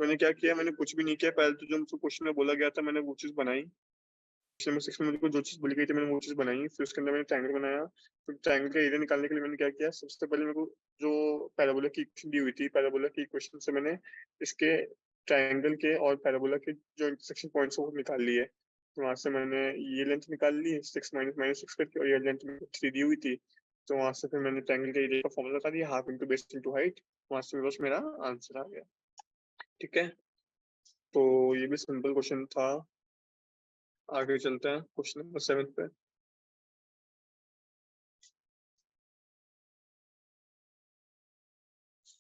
मैंने क्या किया, मैंने कुछ भी नहीं किया, पहले तो जो मुझसे क्वेश्चन में बोला गया था मैंने वो चीज बनाई। क्वेश्चन नंबर 6 में मुझे जो चीज बोली गई थी मैंने वो चीज बनाई, फिर उसके अंदर मैंने ट्रायंगल बनाया। तो ट्रायंगल का एरिया निकालने के लिए मैंने क्या किया, सबसे पहले मेरे को जो पैराबोला की इक्वेशन दी हुई थी, पैराबोला की इक्वेशन से मैंने इसके ट्रायंगल के और पैराबोला के जो इंटरसेक्शन पॉइंट्स वो निकाल लिए। तो वहां से मैंने ये लेंथ निकाल ली 6 माइनस 6 करके, और ये लेंथ मेरे को 3 दी हुई थी। तो वहां से फिर मैंने ट्रायंगल के एरिया का फॉर्मूला लगा दिया, half into base into height. वहां से बस मेरा आंसर आ गया। ठीक है, तो ये भी सिंपल क्वेश्चन था। आगे चलते हैं क्वेश्चन नंबर 7 पे।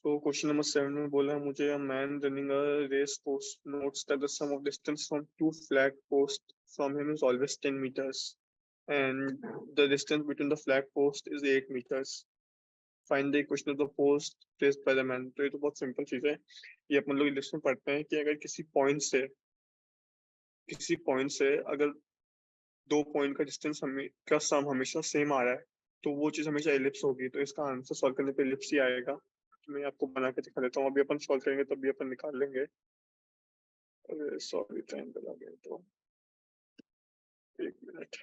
तो क्वेश्चन नंबर 7 में बोला मुझे a man running a race course notes that the sum of distance from two flag posts from him is always 10 meters and the distance between the flag post is 8 meters. Find the equation of the post placed by the man. तो ये तो बहुत simple चीज है, ये अपन लोग English में पढ़ते हैं कि अगर किसी पॉइंट से अगर दो पॉइंट का डिस्टेंस का सम हमेशा सेम आ रहा है तो वो चीज हमेशा एलिप्स होगी, तो इसका आंसर सॉल्व करने पे एलिप्स ही आएगा। मैं आपको बना के दिखा देता हूँ, अभी अपन सॉल्व करेंगे तब भी अपन निकाल लेंगे। अरे सॉरी, टाइम पे लगे तो 1 मिनट।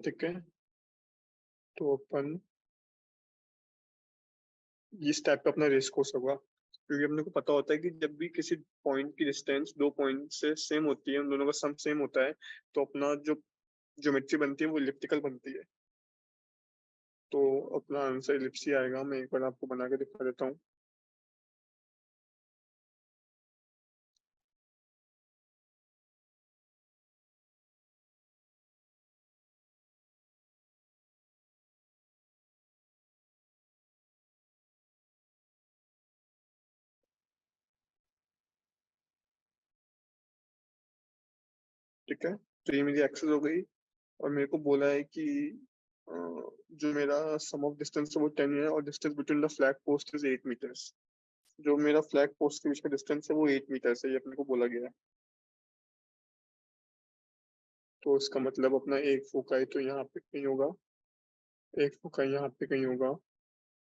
ठीक है, तो अपन इस टाइप का अपना रेस कोर्स होगा, क्योंकि अपने को पता होता है कि जब भी किसी पॉइंट की डिस्टेंस दो पॉइंट से सेम होती है, उन दोनों का सम सेम होता है, तो अपना जो ज्योमेट्री बनती है वो इलिप्टिकल बनती है, तो अपना आंसर इलिप्स ही आएगा। मैं एक बार आपको बना के दिखा देता हूँ। ठीक है, तो ये मेरी एक्सेस हो गई और मेरे को बोला है कि अ, जो मेरा सम ऑफ डिस्टेंस है वो 10 है और distance between the flag post is 8 metres. जो मेरा फ्लैग पोस्ट के बीच का डिस्टेंस है वो 8 मीटर्स है, ये अपने को बोला गया है। तो इसका मतलब अपना एक फोकाई तो यहाँ पे कहीं होगा, एक फोकाई यहाँ पे कहीं होगा,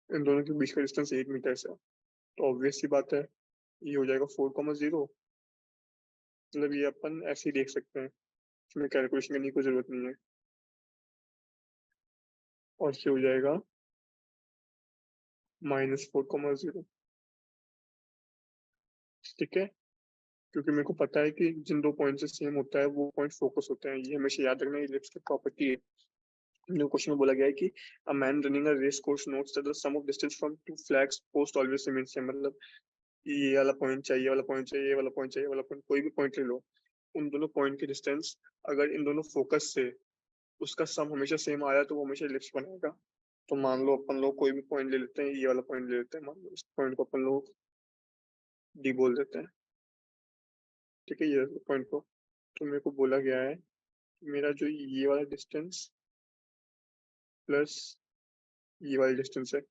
इन दोनों के बीच का डिस्टेंस 8 मीटर्स है, तो ऑब्वियस सी बात है ये हो जाएगा 4,0। मतलब ये अपन ऐसे ही देख सकते हैं, इसमें कैलकुलेशन करने की कोई जरूरत नहीं है, और ये हो जाएगा -4,0। ठीक है, क्योंकि मेरे को पता है कि जिन दो पॉइंट से सेम होता है वो पॉइंट फोकस होते हैं, ये हमेशा याद रखना, इलिप्स की प्रॉपर्टी है। क्वेश्चन में बोला गया है कि a man running a race course notes that the sum of distance from two flags post always remains same. मतलब ये वाला पॉइंट चाहिए, ये वाला पॉइंट चाहिए, ये वाला पॉइंट चाहिए, ये वाला पॉइंट, कोई भी पॉइंट ले लो, उन दोनों पॉइंट की डिस्टेंस अगर इन दोनों फोकस से उसका सम हमेशा सेम आ रहा है तो वो हमेशा इलिप्स बनाएगा। तो मान लो अपन लोग कोई भी पॉइंट ले लेते हैं, ये वाला पॉइंट ले लेते हैं, मान लो इस पॉइंट को अपन लोग डी बोल देते हैं। ठीक है, ये पॉइंट को, तो मेरे को बोला गया है मेरा जो ये वाला डिस्टेंस प्लस ये वाला डिस्टेंस है,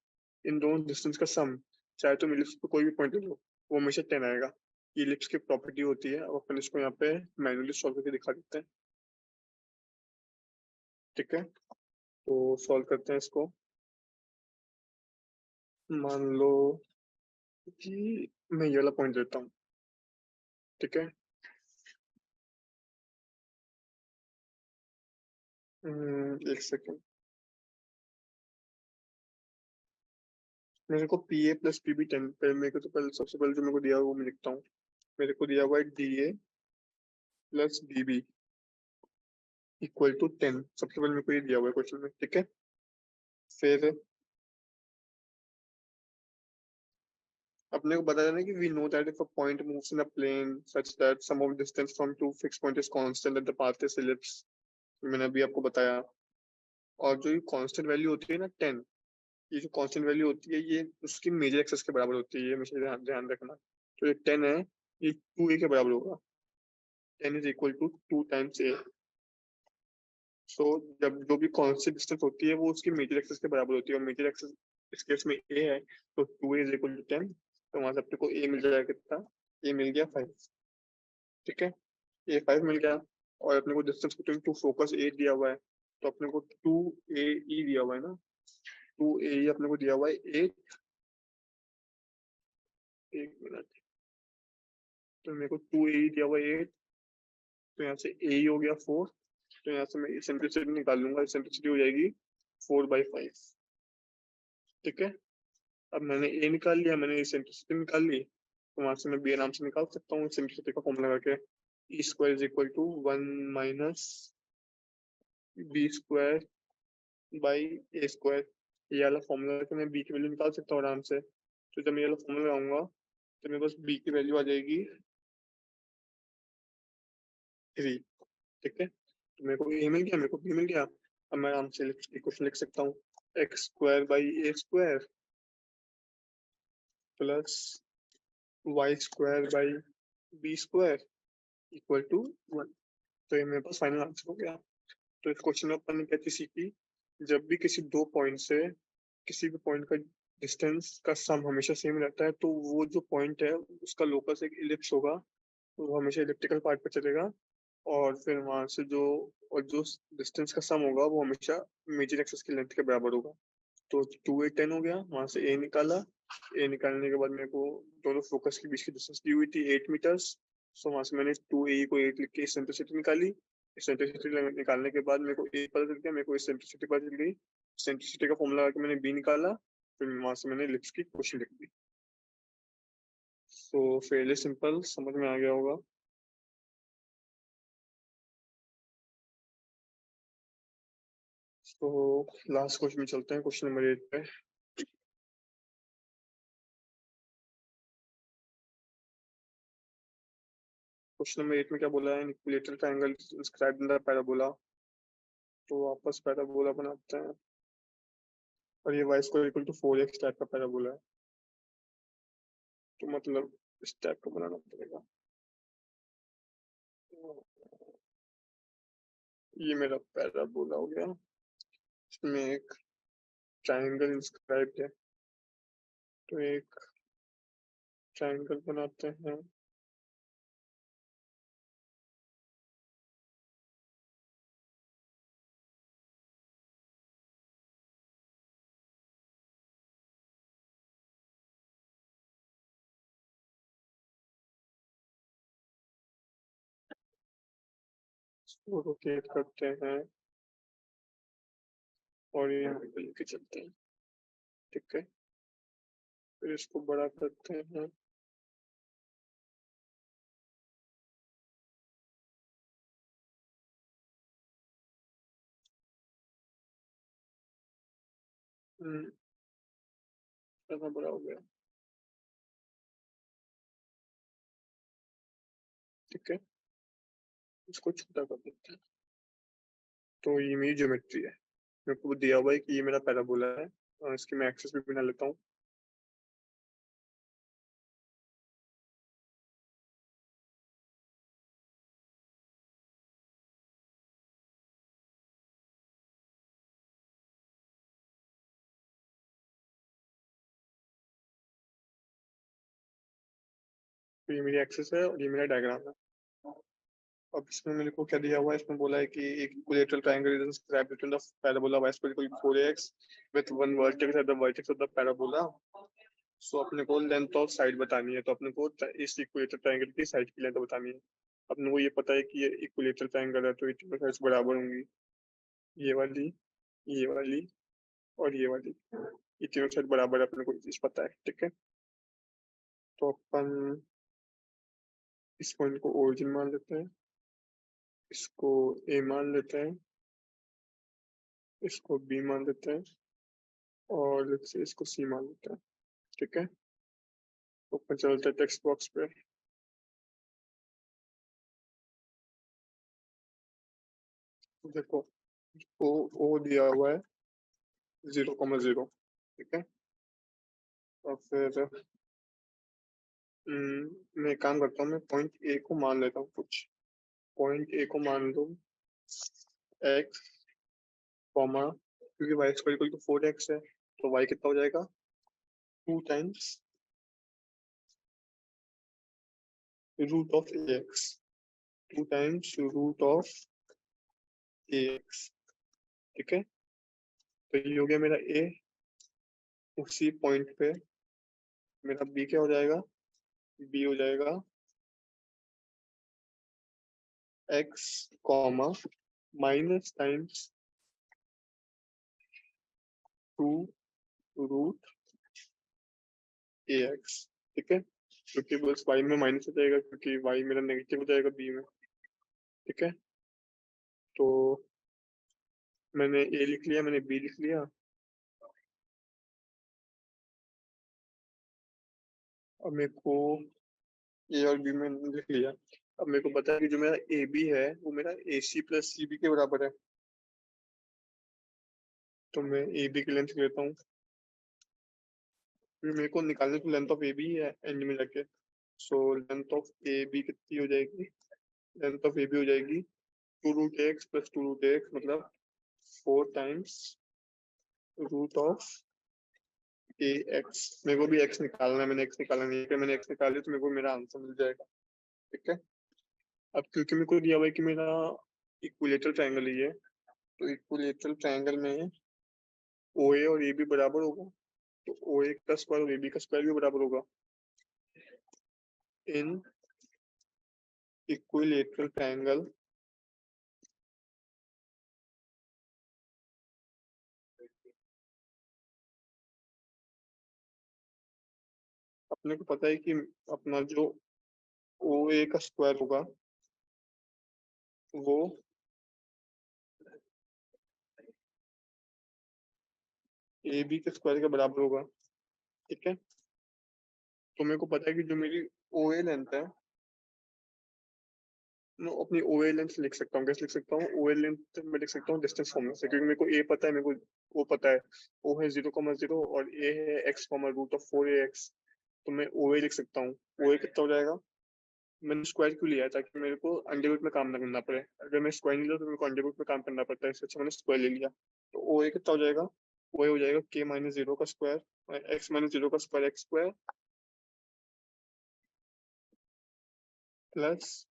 इन दोनों डिस्टेंस का सम, चाहे तुम इलिप्स पे कोई भी पॉइंट ले लो, वो हमेशा 10 आएगा। ये इलिप्स की प्रॉपर्टी होती है, अब अपन इसको यहाँ पे मैन्युअली सॉल्व करके दिखा देते हैं। ठीक है, तो सॉल्व करते हैं इसको। मान लो कि मैं ये वाला पॉइंट लेता हूँ। ठीक है, 1 सेकेंड, मेरे को P A plus P B 10 पे, मेरे को तो पहले सबसे पहले जो मेरे को दिया हुआ वो मैं लिखता हूँ। मेरे को दिया हुआ है D A plus D B equal to 10, सबसे पहले मेरे को ये दिया हुआ है क्वेश्चन में। ठीक है, फिर अपने को बताया ना कि we know that if a point moves in a plane such that sum of distance from two fix point is constant that the path is ellipse, मैंने अभी आपको बताया। और जो ये कांस्टेंट वैल्यू होती है ना 10, ये जो कांस्टेंट वैल्यू होती है ये उसकी मेजर एक्सेस के बराबर होती है, ये हमेशा ध्यान ध्यान रखना। तो ये 10 है, ये 2a के बराबर होगा, 10 is equal to 2 times a। सो जब जो भी कांस्टेंट डिस्टेंस होती है वो उसकी मेजर एक्सेस के बराबर होती है, और मेजर एक्सेस इस केस में a है, तो 2a इज इक्वल टू 10, तो वहां से अपने को a मिल जाएगा कितना, a मिल गया 5। ठीक है, ए 5 मिल गया, और अपने को डिस्टेंस बिटवीन टू फोकस 8 दिया हुआ है, तो अपने को 2AE दिया हुआ है ना, 2AE अपने को दिया हुआ है 8। 1 मिनट, तो मेरे को 2AE दिया हुआ है 8, तो यहाँ से AE हो गया 4, तो यहाँ से मैं इसेंट्रिसिटी निकाल लूंगा, इसेंट्रिसिटी हो जाएगी 4/5। ठीक है, अब मैंने ए निकाल लिया, मैंने इसेंट्रिसिटी निकाल ली, तो वहां से मैं बी आराम से निकाल सकता हूँ इसेंट्रिसिटी का फॉर्मूला लगा के, E square is equal to 1 minus B square by A square. ये वाला फॉर्मूला है, मैं बी की वैल्यू निकाल सकता हूँ आराम से। तो जब मैं ये वाला फॉर्मूला लगाऊंगा तो मेरे पास बी की वैल्यू आ जाएगी 3। ठीक है, तो मेरे को ए मिल गया, मेरे को बी मिल गया। अब मैं आराम से इक्वेशन लिख सकता हूँ, x square by A square plus y square by b square equal to 1। तो ये मेरे पास फाइनल आंसर हो गया। तो इस क्वेश्चन में अपन ने क्या चीज सीखी, जब भी किसी दो पॉइंट से किसी भी पॉइंट का डिस्टेंस का सम हमेशा सेम रहता है, तो वो जो पॉइंट है उसका लोकस एक इलिप्स होगा, तो वो हमेशा इलिप्टिकल पार्ट पर चलेगा। और फिर वहां से जो डिस्टेंस का सम होगा वो हमेशा मेजर एक्सिस की लेंथ के बराबर होगा। तो 2 8 10 हो गया, वहां से ए निकाला। ए निकालने के बाद मेरे को दोनों फोकस के बीच की डिस्टेंस दी हुई थी 8 मीटर्स। सो वहां से मैंने 2 ए को 8 लिख के सेंट्रिसिटी निकाली। सेंट्रिसिटी निकालने के बाद मेरे को ए पता चल गया, मेरे को सेंट्रिसिटी पता चल गई। सेंट्रिसिटी का फॉर्मूला लगा के मैंने बी निकाला, फिर वहां से मैंने लिप्स की क्वेश्चन लिख दी। सो फेयरली सिंपल, समझ में आ गया होगा। तो लास्ट क्वेश्चन में चलते हैं, क्वेश्चन नंबर 8 पे। क्वेश्चन नंबर 8 में क्या बोला है, equilateral triangle inscribed in the parabola. तो वापस पैराबोला बनाते हैं, और ये y square equal to 4x type का पैराबोला है। तो मतलब इस टाइप का बनाना पड़ेगा। ये मेरा पैराबोला हो गया, इसमें एक ट्रायंगल इंस्क्राइब्ड है। तो एक ट्रायंगल बनाते हैं। इसको रोटेट करते हैं और यहाँ पे लेके चलते हैं, ठीक है। फिर इसको बड़ा करते हैं। ज्यादा बड़ा हो गया, ठीक है। इसको छोटा कर देते हैं। तो ये मेरी ज्योमेट्री है, मेरे को दिया हुआ है कि ये मेरा पैराबोला है, और इसकी मैं एक्सेस भी बना लेता हूँ। तो ये मेरी एक्सेस है और ये मेरा डायग्राम है। अब इसमें मेरे को क्या दिया हुआ है, इसमें बोला है कि एक equilateral triangle is inscribed between the parabola y equal to 4x with one vertex at the vertex of the parabola. So अपने को लेंथ ऑफ साइड बतानी है, तो अपने को इस इक्विलेटरल ट्रायंगल की साइड की लेंथ बतानी है। अपने को ये पता है कि ये इक्विलेटरल ट्रायंगल है, तो ये तीनों साइड्स बराबर होंगी, ये वाली, ये वाली और ये वाली। ये तीनों साइड बराबर है, अपने को चीज पता है, ठीक है। तो अपन इस पॉइंट को ओरिजिन मान लेते हैं, इसको ए मान लेते हैं, इसको बी मान लेते हैं, और इसको सी मान लेते हैं, ठीक है। तो अपन चलते हैं टेक्स्ट बॉक्स पे। देखो, ओ ओ दिया हुआ है 0,0, ठीक है। और फिर मैं एक काम करता हूँ, मैं पॉइंट ए को मान लेता हूँ कुछ। पॉइंट ए को मान लो एक्स कॉमा, क्योंकि y square equal to 4x है, तो वाई कितना हो जाएगा, 2 times root of a x, 2 times root of a x, ठीक है। तो ये हो गया मेरा ए। उसी पॉइंट पे मेरा बी क्या हो जाएगा, बी हो जाएगा X comma minus times 2 root A x, ठीक है। क्योंकि बस वाई में माइनस हो जाएगा, क्योंकि वाई मेरा नेगेटिव हो जाएगा बी में, ठीक है। तो मैंने ए लिख लिया, मैंने बी लिख लिया। अब मेरे को ए और बी में लिख लिया। अब मेरे को पता है कि जो मेरा ए बी है वो मेरा ए सी प्लस सी बी के बराबर है। तो मैं ए बी की लेंथ लेता हूँ, फिर मेरे को निकालने की लेंथ ऑफ ए बी है एंड में जाके। सो लेंथ ऑफ ए बी कितनी हो जाएगी, लेंथ ऑफ ए बी हो जाएगी 2√x प्लस 2√x, मतलब 4 times root of a x. मेरे को भी एक्स निकालना है, मैंने एक्स निकाला नहीं है, मैंने एक्स निकाल लिया तो मेरे को मेरा आंसर मिल जाएगा। ठीक है, अब क्योंकि मेरे को दिया हुआ है कि मेरा इक्विलेटरल ट्रायंगल ही है, तो इक्विलेटरल ट्रायंगल में ओ ए और ए बी बराबर होगा, तो ओ ए का स्क्वायर और ए बी का स्क्वायर भी बराबर होगा। इन इक्विलेटरल ट्रायंगल अपने को पता है कि अपना जो ओ ए का स्क्वायर होगा वो ए बी के स्क्वायर के बराबर होगा। ठीक है, तो मेरे को पता है कि जो मेरी ओ ए लेंथ है, मैं अपनी ओ ए लेंथ लिख सकता हूँ। कैसे लिख सकता हूँ, ओ ए लेंथ मैं लिख सकता हूँ डिस्टेंस फॉर्मूला से, क्योंकि मेरे को ए पता है, मेरे को वो पता है ओ है 0,0 और ए है x, रूट ऑफ 4ax। तो मैं ओ ए लिख सकता हूँ। ओ ए कितना हो जाएगा, मैंने स्क्वायर क्यों लिया है, ताकि मेरे को अंडर रूट में काम ना करना पड़े। अगर मैं स्क्वायर नहीं लिया तो मेरे को अंडर रूट में काम करना पड़ता है, इससे अच्छा मैंने स्क्वायर ले लिया। तो ओ ए कितना हो जाएगा, ओ ए हो जाएगा k-0 का स्क्वायर, x-0 का square x square plus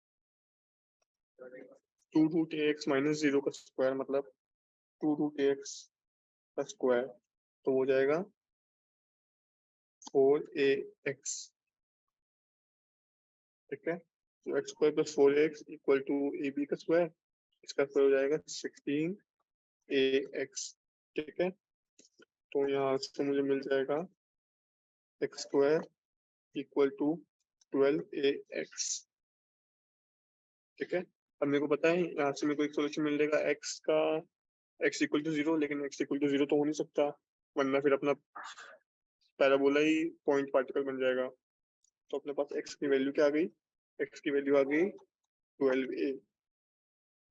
2√ax-0 का स्क्वायर, मतलब 2√ax का स्क्वायर, तो हो जाएगा 4ax। ठीक है, तो x square plus 4ax equal to A B का स्क्वायर, इसका स्क्वायर हो जाएगा 16ax। ठीक है, तो यहाँ से मुझे मिल जाएगा x square equal to 12ax। ठीक है, अब मेरे को पता है यहाँ से मेरे को एक सोल्यूशन मिल जाएगा एक्स का, एक्स इक्वल टू 0, लेकिन एक्स इक्वल टू 0 तो हो नहीं सकता, वरना फिर अपना पैराबोला ही पॉइंट पार्टिकल बन जाएगा। तो अपने पास एक्स की वैल्यू क्या आ गई, एक्स की वैल्यू आ गई 12a।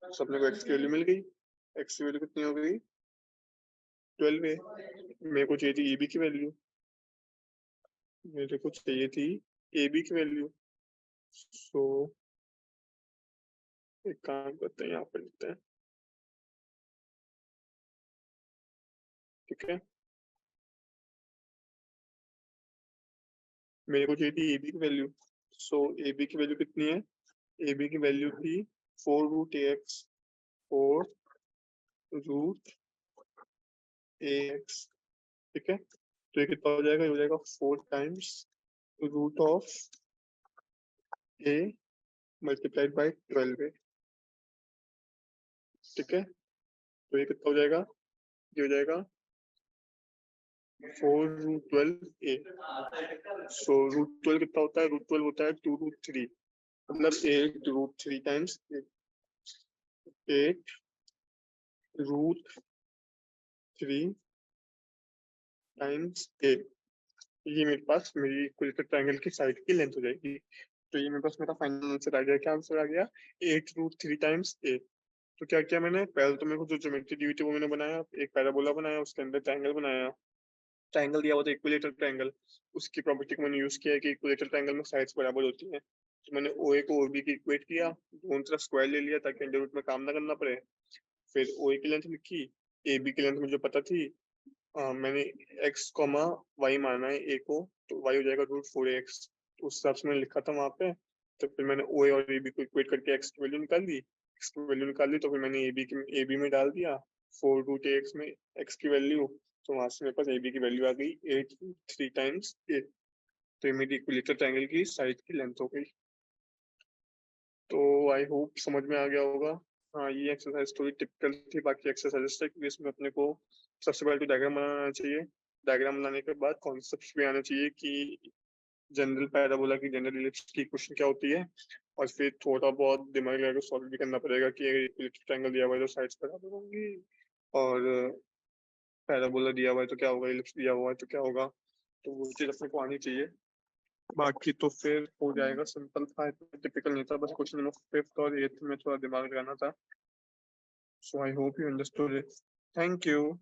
तो अपने को एक्स की वैल्यू मिल गई, एक्स की वैल्यू कितनी हो गई 12a। मेरे को चाहिए थी ए बी की वैल्यू, मेरे को चाहिए थी ए बी की वैल्यू। सो एक काम करते हैं, यहाँ पर लिखते हैं। ठीक है, मेरे को चाहिए थी ए बी की वैल्यू। सो ए बी की वैल्यू कितनी है, ए बी की वैल्यू थी 4√ax, 4√ax। ठीक है, तो ये कितना हो जाएगा, ये हो जाएगा 4 times root of a multiplied by 12a। ठीक है, तो ये कितना हो जाएगा, ये हो जाएगा 4√12a। सो √12 कितना होता है, √12 होता है 2√3, मतलब 8√3 टाइम्स 8√3 टाइम्स 8। ये मेरे पास मेरी इक्विलेटरल ट्रायंगल की साइड की लेंथ हो जाएगी। तो ये मेरे पास मेरा फाइनल आंसर आ गया। क्या आंसर आ गया, 8√3 टाइम्स 8। तो क्या किया मैंने, पहले तो मेरे को जो ज्योमेट्री दी हुई थी वो मैंने बनाया, एक पैराबोला बनाया, उसके अंदर ट्रायंगल बनाया। ट्रायंगल दिया हुआ था इक्विलेटरल ट्रायंगल, उसकी प्रॉपर्टी को मैंने यूज किया है कि इक्विलेटरल ट्रायंगल में साइड्स बराबर होती हैं। तो मैंने ओ ए को ओ बी की इक्वेट किया, दोनों तरफ स्क्वायर ले लिया ताकि अंडर रूट में काम ना करना पड़े। फिर ओ ए की लेंथ लिखी, ए बी की लेंथ मुझे पता थी, मैंने एक्स कॉमा वाई माना है ए को, तो वाई हो जाएगा √4ax। तो उस हिसाब से मैंने लिखा था वहां पे। तो फिर मैंने ओ ए और ए बी को इक्वेट करके एक्स की वैल्यू निकाल दी, एक्स की वैल्यू निकाल दी, तो फिर मैंने ए बी में डाल दिया 4√ax में एक्स की वैल्यू। तो वहां से मेरे पास ए बी की वैल्यू आ गई 8√3 टाइम्स 8। तो ये मेरी इक्विलेटरल ट्रायंगल की साइड की लेंथ हो गई। तो आई होप समझ में आ गया होगा। हाँ, ये एक्सरसाइज थोड़ी टिपिकल थी बाकी एक्सरसाइजेस से, क्योंकि इसमें अपने को सबसे पहले तो डायग्राम बनाना चाहिए। डायग्राम बनाने के बाद कॉन्सेप्ट भी आना चाहिए कि जनरल पैराबोला की जनरल इलिप्स की इक्वेशन क्या होती है। और फिर थोड़ा बहुत दिमाग लगा के सॉल्व भी करना पड़ेगा कि अगर इक्विलेटरल ट्रायंगल दिया हुआ है तो साइड्स बराबर होंगी, और पैराबोला दिया हुआ है तो क्या होगा, इलिप्स दिया हुआ है तो क्या होगा। तो वो चीज अपने को आनी चाहिए। बाकी तो फिर हो जाएगा, सिंपल था, इतना टिपिकल नहीं था, बस क्वेश्चन नंबर 5th और 8th में थोड़ा दिमाग लगाना था। So I hope you understood it. Thank you.